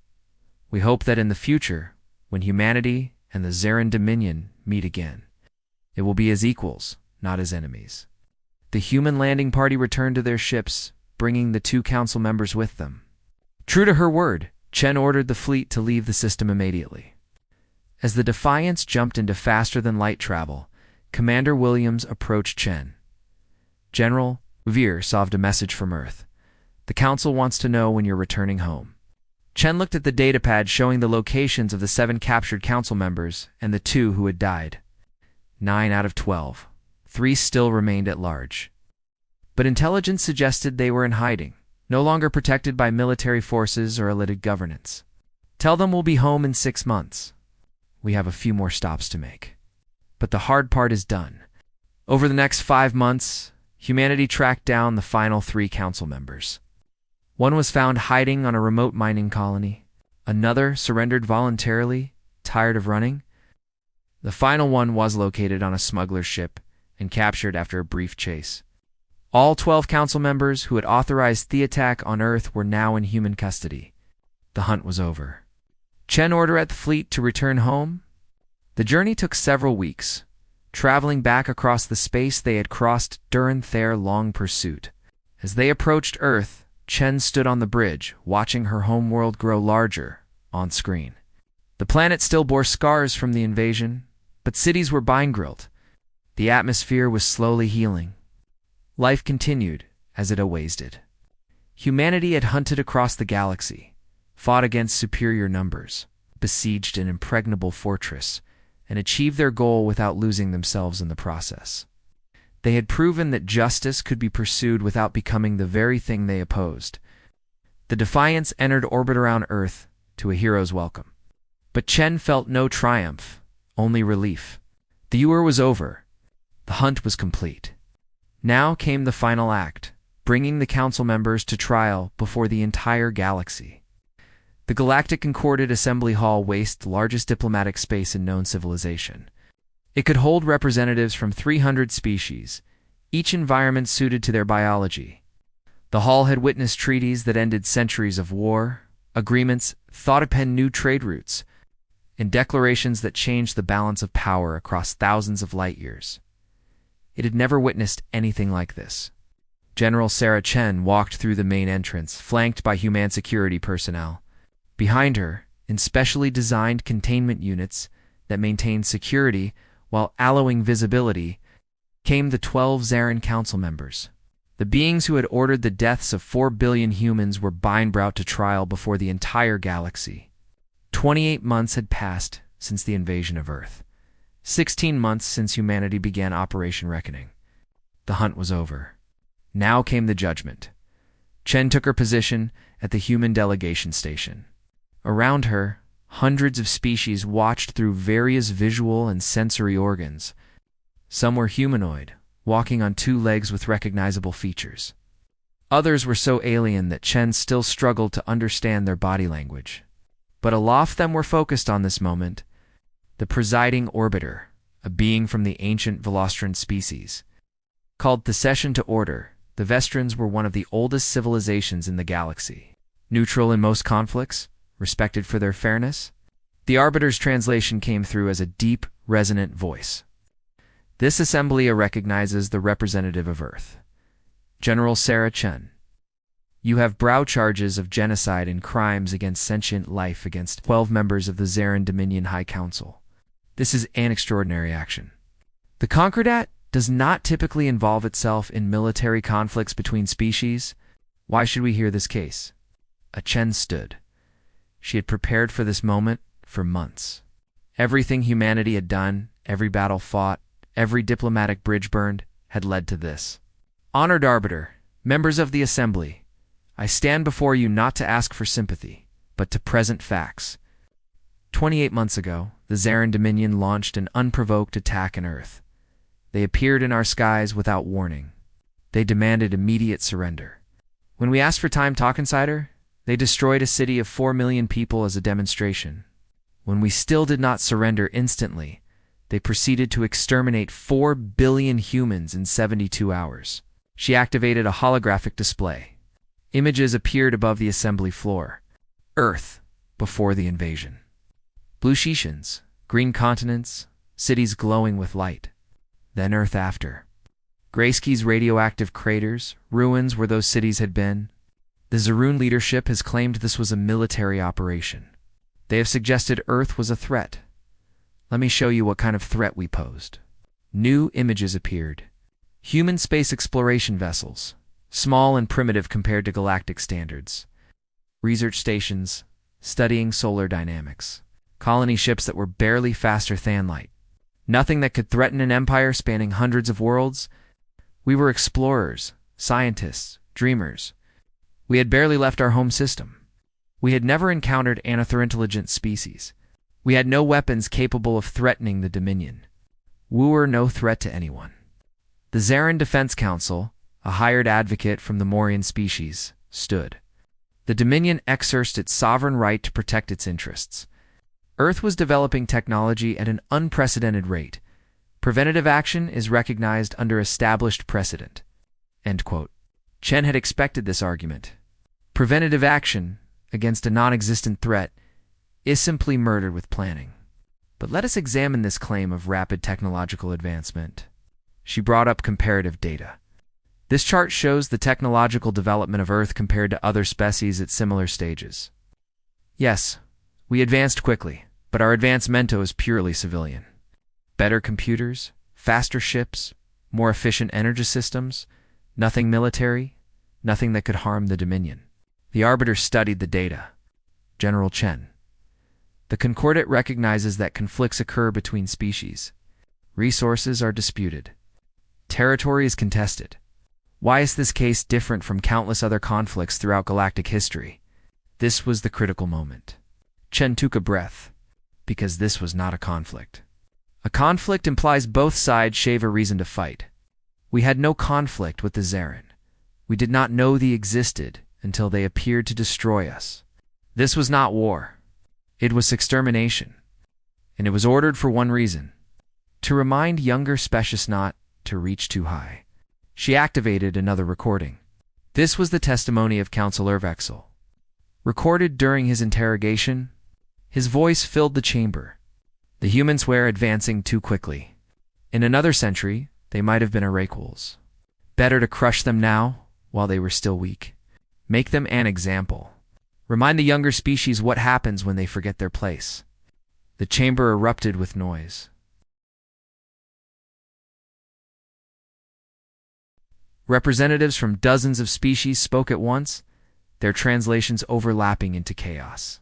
We hope that in the future, when humanity and the Zarin Dominion meet again, it will be as equals, not as enemies. The human landing party returned to their ships, bringing the two council members with them. True to her word, Chen ordered the fleet to leave the system immediately. As the Defiance jumped into faster-than-light travel, Commander Williams approached Chen. General, Veer received a message from Earth. The Council wants to know when you're returning home. Chen looked at the datapad showing the locations of the 7 captured council members and the 2 who had died. 9 out of 12. 3 still remained at large. But intelligence suggested they were in hiding, no longer protected by military forces or elite governance. Tell them we'll be home in 6 months. We have a few more stops to make. But the hard part is done. Over the next 5 months, humanity tracked down the final 3 council members. One was found hiding on a remote mining colony. Another surrendered voluntarily, tired of running. The final one was located on a smuggler's ship and captured after a brief chase. All 12 council members who had authorized the attack on Earth were now in human custody. The hunt was over. Chen ordered the fleet to return home. The journey took several weeks, traveling back across the space they had crossed during their long pursuit. As they approached Earth, Chen stood on the bridge, watching her homeworld grow larger on screen. The planet still bore scars from the invasion, but cities were bine-grilled. The atmosphere was slowly healing. Life continued, as it always did. Humanity had hunted across the galaxy, fought against superior numbers, besieged an impregnable fortress, and achieved their goal without losing themselves in the process. They had proven that justice could be pursued without becoming the very thing they opposed. The Defiance entered orbit around Earth to a hero's welcome. But Chen felt no triumph, only relief. The war was over. The hunt was complete. Now came the final act, bringing the council members to trial before the entire galaxy. The Galactic Concorded Assembly Hall wastes the largest diplomatic space in known civilization. It could hold representatives from 300 species, each environment suited to their biology. The hall had witnessed treaties that ended centuries of war, agreements thought upon new trade routes, and declarations that changed the balance of power across thousands of light years. It had never witnessed anything like this. General Sarah Chen walked through the main entrance, flanked by human security personnel. Behind her, in specially designed containment units that maintained security while allowing visibility, came the 12 Zarin council members. The beings who had ordered the deaths of 4 billion humans were brought to trial before the entire galaxy. 28 months had passed since the invasion of Earth. 16 months since humanity began Operation Reckoning. The hunt was over. Now came the judgment. Chen took her position at the human delegation station. Around her, hundreds of species watched through various visual and sensory organs. Some were humanoid, walking on 2 legs with recognizable features. Others were so alien that Chen still struggled to understand their body language. But aloft them were focused on this moment, the presiding orbiter, a being from the ancient Velostran species. Called Thesecian to Order, the Vestrans were one of the oldest civilizations in the galaxy. Neutral in most conflicts, respected for their fairness, the Arbiter's translation came through as a deep, resonant voice. This assembly recognizes the representative of Earth, General Sarah Chen. You have brought charges of genocide and crimes against sentient life against 12 members of the Zarin Dominion High Council. This is an extraordinary action. The Concordat does not typically involve itself in military conflicts between species. Why should we hear this case? Chen stood. She had prepared for this moment for months. Everything humanity had done, every battle fought, every diplomatic bridge burned, had led to this. Honored Arbiter, members of the Assembly, I stand before you not to ask for sympathy, but to present facts. 28 months ago, the Zarin Dominion launched an unprovoked attack on Earth. They appeared in our skies without warning. They demanded immediate surrender. When we asked for time, Talk Insider, they destroyed a city of 4 million people as a demonstration. When we still did not surrender instantly, they proceeded to exterminate 4 billion humans in 72 hours. She activated a holographic display. Images appeared above the assembly floor. Earth before the invasion. Blue Shishans, green continents, cities glowing with light. Then Earth after. Graysky's radioactive craters, ruins where those cities had been. The Zaroon leadership has claimed this was a military operation. They have suggested Earth was a threat. Let me show you what kind of threat we posed. New images appeared. Human space exploration vessels, small and primitive compared to galactic standards. Research stations, studying solar dynamics. Colony ships that were barely faster than light. Nothing that could threaten an empire spanning hundreds of worlds. We were explorers, scientists, dreamers. We had barely left our home system. We had never encountered another intelligent species. We had no weapons capable of threatening the Dominion. We were no threat to anyone. The Zarin Defense Council, a hired advocate from the Morian species, stood. The Dominion exercised its sovereign right to protect its interests. Earth was developing technology at an unprecedented rate. Preventative action is recognized under established precedent. End quote. Chen had expected this argument. Preventative action against a non-existent threat is simply murdered with planning. But let us examine this claim of rapid technological advancement. She brought up comparative data. This chart shows the technological development of Earth compared to other species at similar stages. Yes, we advanced quickly, but our advancement is purely civilian. Better computers, faster ships, more efficient energy systems, nothing military, nothing that could harm the Dominion. The Arbiter studied the data. General Chen. The Concordat recognizes that conflicts occur between species. Resources are disputed. Territory is contested. Why is this case different from countless other conflicts throughout galactic history? This was the critical moment. Chen took a breath, because this was not a conflict. A conflict implies both sides shave a reason to fight. We had no conflict with the Zarin. We did not know they existed until they appeared to destroy us. This was not war. It was extermination. And it was ordered for one reason: to remind younger species not to reach too high. She activated another recording. This was the testimony of Counselor Vexel. Recorded during his interrogation, his voice filled the chamber. The humans were advancing too quickly. In another century, they might have been oracles. Better to crush them now, while they were still weak. Make them an example. Remind the younger species what happens when they forget their place. The chamber erupted with noise. Representatives from dozens of species spoke at once, their translations overlapping into chaos.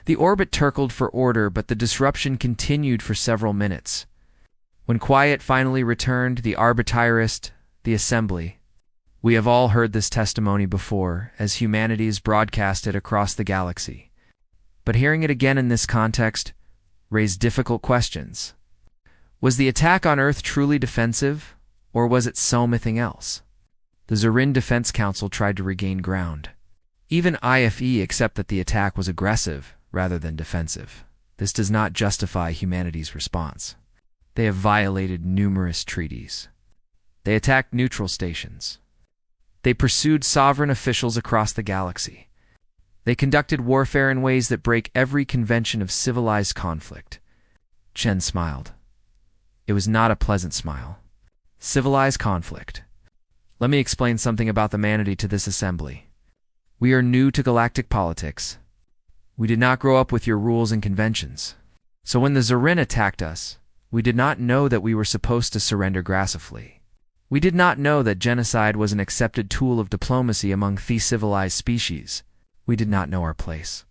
The orbit circled for order, but the disruption continued for several minutes. When quiet finally returned, the arbitrarist, the assembly. We have all heard this testimony before, as humanity is broadcasted across the galaxy. But hearing it again in this context raised difficult questions. Was the attack on Earth truly defensive, or was it something else? The Zarin Defense Council tried to regain ground. Even IFE accept that the attack was aggressive rather than defensive. This does not justify humanity's response. They have violated numerous treaties. They attacked neutral stations. They pursued sovereign officials across the galaxy. They conducted warfare in ways that break every convention of civilized conflict. Chen smiled. It was not a pleasant smile. Civilized conflict. Let me explain something about the humanity to this assembly. We are new to galactic politics. We did not grow up with your rules and conventions. So when the Zarin attacked us, we did not know that we were supposed to surrender gracefully. We did not know that genocide was an accepted tool of diplomacy among the civilized species. We did not know our place.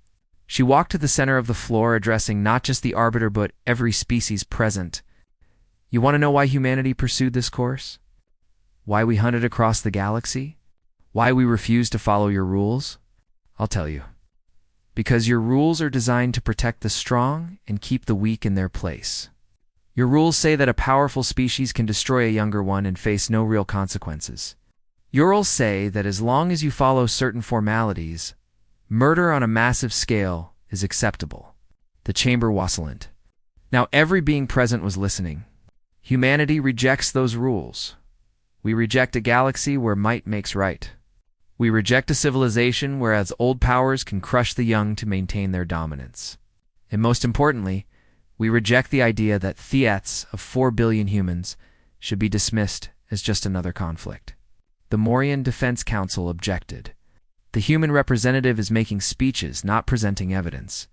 She walked to the center of the floor, addressing not just the Arbiter but every species present. You want to know why humanity pursued this course? Why we hunted across the galaxy? Why we refused to follow your rules? I'll tell you. Because your rules are designed to protect the strong and keep the weak in their place. Your rules say that a powerful species can destroy a younger one and face no real consequences. Your rules say that as long as you follow certain formalities, murder on a massive scale is acceptable. The chamber wasn't. Now every being present was listening. Humanity rejects those rules. We reject a galaxy where might makes right. We reject a civilization whereas old powers can crush the young to maintain their dominance. And most importantly, we reject the idea that Theats of 4 billion humans should be dismissed as just another conflict. The Morian Defense Council objected. The human representative is making speeches, not presenting evidence.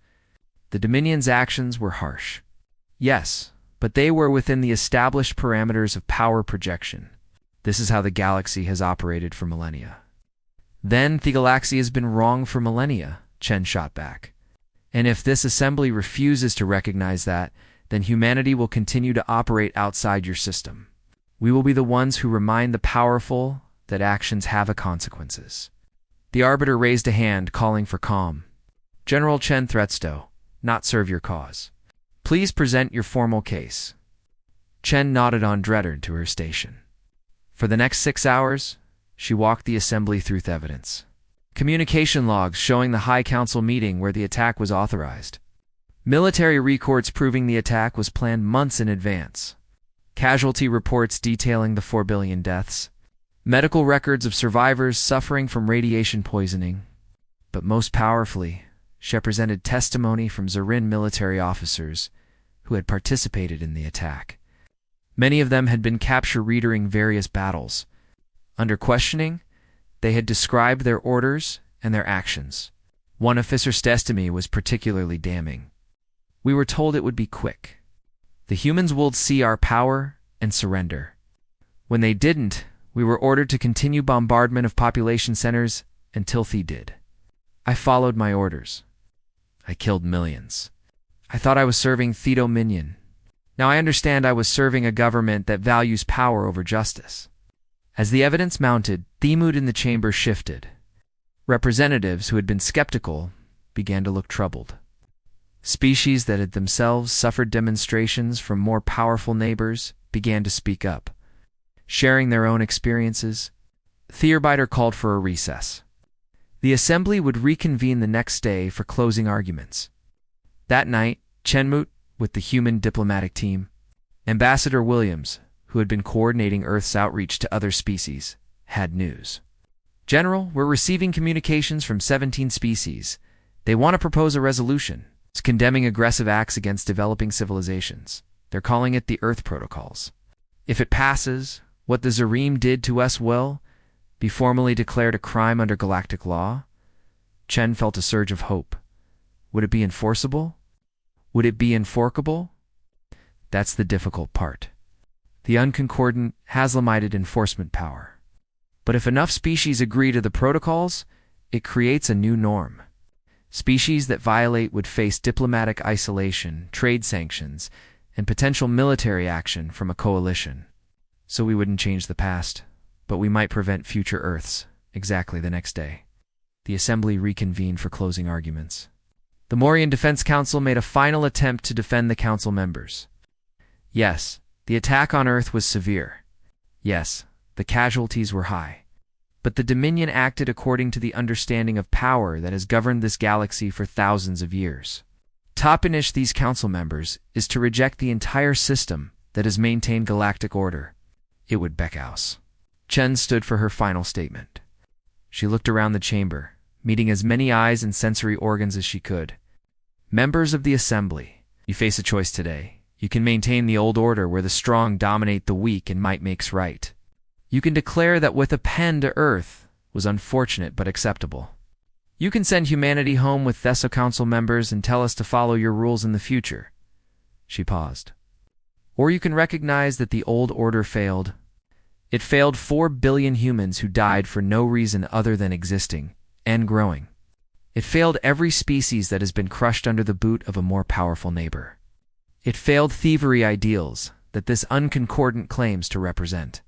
The Dominion's actions were harsh. Yes, but they were within the established parameters of power projection. This is how the galaxy has operated for millennia. Then the galaxy has been wrong for millennia, Chen shot back. And if this assembly refuses to recognize that, then humanity will continue to operate outside your system. We will be the ones who remind the powerful that actions have consequences. The arbiter raised a hand, calling for calm. General Chen Threatstow, not serve your cause. Please present your formal case. Chen nodded on Dreddard to her station. For the next 6 hours, she walked the assembly through evidence. Communication logs showing the High Council meeting where the attack was authorized. Military records proving the attack was planned months in advance. Casualty reports detailing the 4 billion deaths. Medical records of survivors suffering from radiation poisoning. But most powerfully, she presented testimony from Zarin military officers who had participated in the attack. Many of them had been captured during various battles. Under questioning, they had described their orders and their actions. One officer's testimony was particularly damning. We were told it would be quick. The humans would see our power and surrender. When they didn't, we were ordered to continue bombardment of population centers until they did. I followed my orders. I killed millions. I thought I was serving Theto Minion. Now I understand I was serving a government that values power over justice. As the evidence mounted, the mood in the chamber shifted. Representatives who had been skeptical began to look troubled. Species that had themselves suffered demonstrations from more powerful neighbors began to speak up, sharing their own experiences. Thearbiter called for a recess. The assembly would reconvene the next day for closing arguments. That night, Chenmut, with the human diplomatic team, Ambassador Williams, who had been coordinating Earth's outreach to other species, had news. General, we're receiving communications from 17 species. They want to propose a resolution. It's condemning aggressive acts against developing civilizations. They're calling it the Earth Protocols. If it passes, what the Zarim did to us will be formally declared a crime under galactic law. Chen felt a surge of hope. Would it be enforceable? Would it be enforceable? That's the difficult part. The unconcordant, Haslamited enforcement power. But if enough species agree to the protocols, it creates a new norm. Species that violate would face diplomatic isolation, trade sanctions, and potential military action from a coalition. So we wouldn't change the past, but we might prevent future Earths, exactly the next day. The assembly reconvened for closing arguments. The Morian Defense Council made a final attempt to defend the council members. Yes, the attack on Earth was severe. Yes, the casualties were high. But the Dominion acted according to the understanding of power that has governed this galaxy for thousands of years. Top-inish these council members is to reject the entire system that has maintained galactic order. It would Beckhaus. Chen stood for her final statement. She looked around the chamber, meeting as many eyes and sensory organs as she could. Members of the assembly, you face a choice today. You can maintain the old order where the strong dominate the weak and might makes right. You can declare that with a pen to Earth was unfortunate but acceptable. You can send humanity home with Thesso Council members and tell us to follow your rules in the future. She paused. Or you can recognize that the old order failed. It failed 4 billion humans who died for no reason other than existing and growing. It failed every species that has been crushed under the boot of a more powerful neighbor. It failed thievery ideals that this unconcordant claims to represent.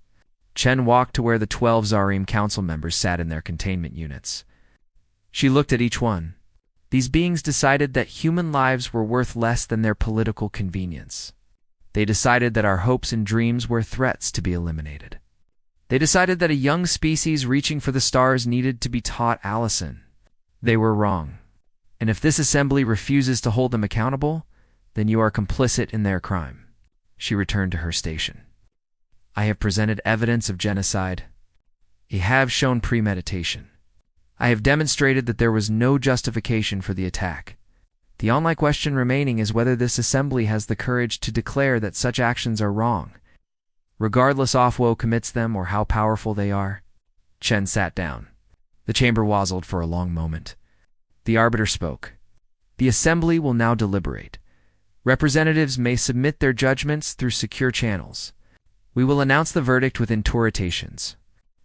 Chen walked to where the 12 Zarim council members sat in their containment units. She looked at each one. These beings decided that human lives were worth less than their political convenience. They decided that our hopes and dreams were threats to be eliminated. They decided that a young species reaching for the stars needed to be taught Allison. They were wrong. And if this assembly refuses to hold them accountable, then you are complicit in their crime. She returned to her station. I have presented evidence of genocide. I have shown premeditation. I have demonstrated that there was no justification for the attack. The only question remaining is whether this assembly has the courage to declare that such actions are wrong, regardless of who commits them or how powerful they are. Chen sat down. The chamber wazzled for a long moment. The arbiter spoke. The assembly will now deliberate. Representatives may submit their judgments through secure channels. We will announce the verdict within 2 rotations.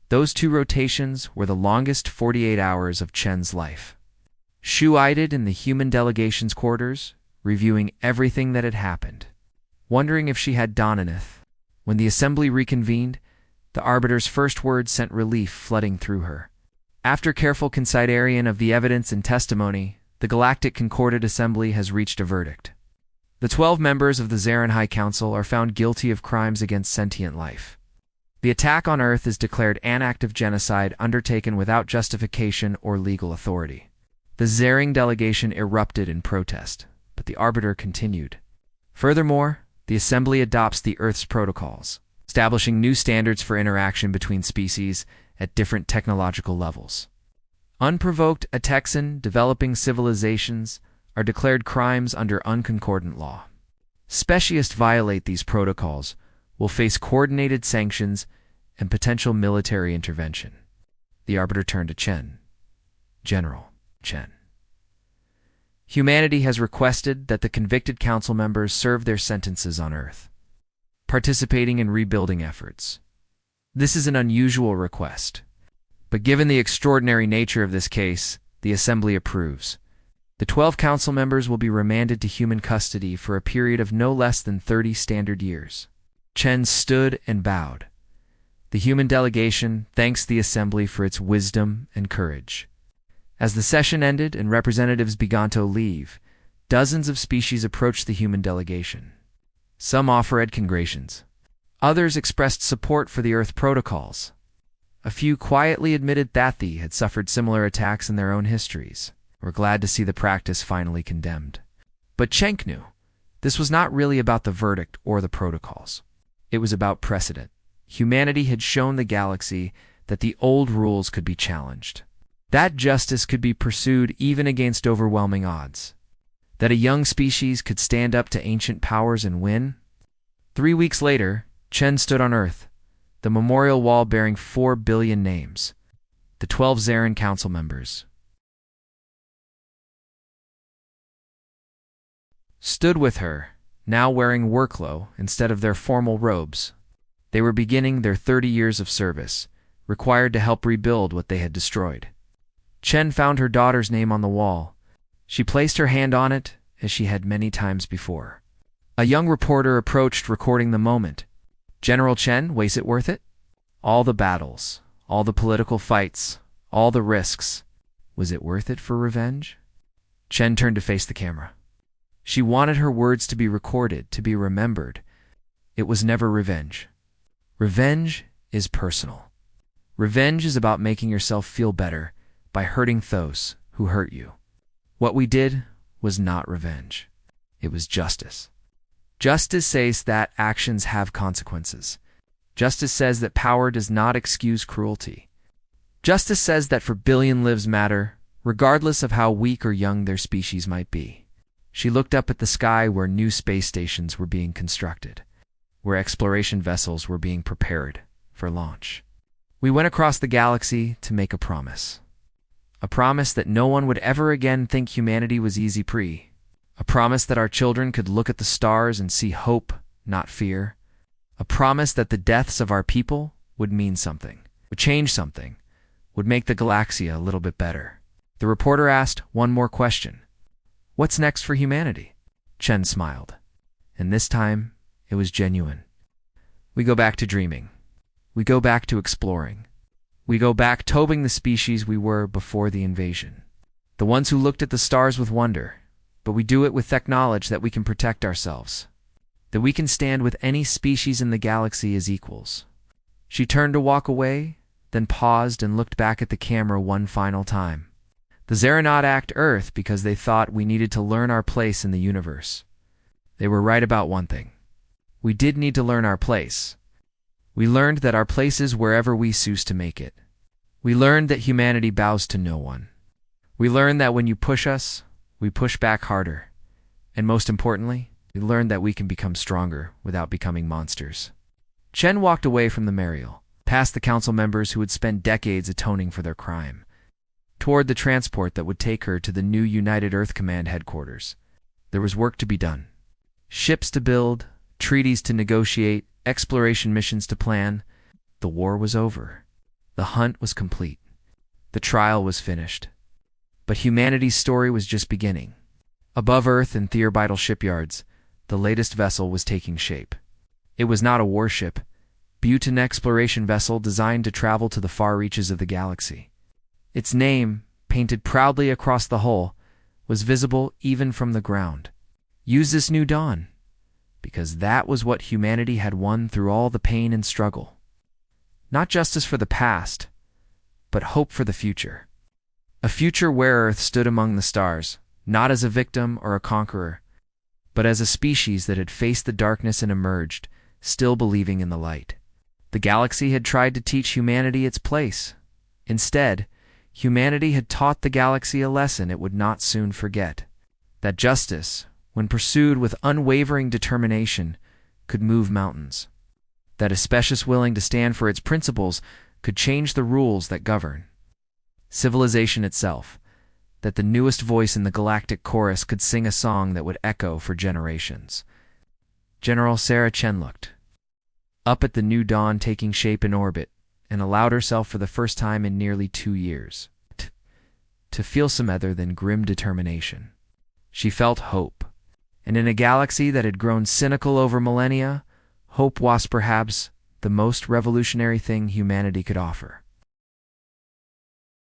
Those 2 rotations were the longest 48 hours of Chen's life. Shu waited in the human delegation's quarters, reviewing everything that had happened, wondering if she had Donaneth. When the assembly reconvened, the arbiter's first words sent relief flooding through her. After careful consideration of the evidence and testimony, the Galactic Concordant Assembly has reached a verdict. The 12 members of the Zarin High Council are found guilty of crimes against sentient life. The attack on Earth is declared an act of genocide undertaken without justification or legal authority. The Zaring delegation erupted in protest, but the arbiter continued. Furthermore, the Assembly adopts the Earth's protocols, establishing new standards for interaction between species at different technological levels. Unprovoked attacks in developing civilizations are declared crimes under unconcordant law. Specialists violate these protocols will face coordinated sanctions and potential military intervention. The arbiter turned to Chen. General Chen. Humanity has requested that the convicted council members serve their sentences on Earth, participating in rebuilding efforts. This is an unusual request, but given the extraordinary nature of this case, the Assembly approves. The 12 council members will be remanded to human custody for a period of no less than 30 standard years. Chen stood and bowed. The human delegation thanks the Assembly for its wisdom and courage. As the session ended and representatives began to leave, dozens of species approached the human delegation. Some offered congratulations. Others expressed support for the Earth protocols. A few quietly admitted that they had suffered similar attacks in their own histories. Were glad to see the practice finally condemned. But Chen knew this was not really about the verdict or the protocols. It was about precedent. Humanity had shown the galaxy that the old rules could be challenged, that justice could be pursued even against overwhelming odds, that a young species could stand up to ancient powers and win. 3 weeks later, Chen stood on Earth, the memorial wall bearing 4 billion names, the 12 Zarin council members. Stood with her, now wearing workclothes instead of their formal robes. They were beginning their 30 years of service, required to help rebuild what they had destroyed. Chen found her daughter's name on the wall. She placed her hand on it, as she had many times before. A young reporter approached, recording the moment. General Chen, was it worth it? All the battles, all the political fights, all the risks. Was it worth it for revenge? Chen turned to face the camera. She wanted her words to be recorded, to be remembered. It was never revenge. Revenge is personal. Revenge is about making yourself feel better by hurting those who hurt you. What we did was not revenge. It was justice. Justice says that actions have consequences. Justice says that power does not excuse cruelty. Justice says that for billion lives matter, regardless of how weak or young their species might be. She looked up at the sky where new space stations were being constructed, where exploration vessels were being prepared for launch. We went across the galaxy to make a promise. A promise that no one would ever again think humanity was easy-prey. A promise that our children could look at the stars and see hope, not fear. A promise that the deaths of our people would mean something, would change something, would make the Galaxia a little bit better. The reporter asked one more question. What's next for humanity? Chen smiled. And this time, it was genuine. We go back to dreaming. We go back to exploring. We go back to being the species we were before the invasion. The the ones who looked at the stars with wonder, but we do it with the knowledge that we can protect ourselves, that we can stand with any species in the galaxy as equals. She turned to walk away, then paused and looked back at the camera one final time. The Xeronaut act Earth because they thought we needed to learn our place in the universe. They were right about one thing. We did need to learn our place. We learned that our place is wherever we choose to make it. We learned that humanity bows to no one. We learned that when you push us, we push back harder. And most importantly, we learned that we can become stronger without becoming monsters. Chen walked away from the Mariel, past the council members who had spent decades atoning for their crime, toward the transport that would take her to the new United Earth Command headquarters. There was work to be done. Ships to build, treaties to negotiate, exploration missions to plan. The war was over. The hunt was complete. The trial was finished. But humanity's story was just beginning. Above Earth in Theorbital shipyards, the latest vessel was taking shape. It was not a warship, but an exploration vessel designed to travel to the far reaches of the galaxy. Its name, painted proudly across the hull, was visible even from the ground. Use this new dawn, because that was what humanity had won through all the pain and struggle. Not justice for the past, but hope for the future. A future where Earth stood among the stars, not as a victim or a conqueror, but as a species that had faced the darkness and emerged, still believing in the light. The galaxy had tried to teach humanity its place. Instead, humanity had taught the galaxy a lesson it would not soon forget. That justice, when pursued with unwavering determination, could move mountains. That a species willing to stand for its principles could change the rules that govern civilization itself. That the newest voice in the galactic chorus could sing a song that would echo for generations. General Sarah Chen looked up at the new dawn taking shape in orbit and allowed herself for the first time in nearly 2 years to feel some other than grim determination. She felt hope, and in a galaxy that had grown cynical over millennia, hope was perhaps the most revolutionary thing humanity could offer.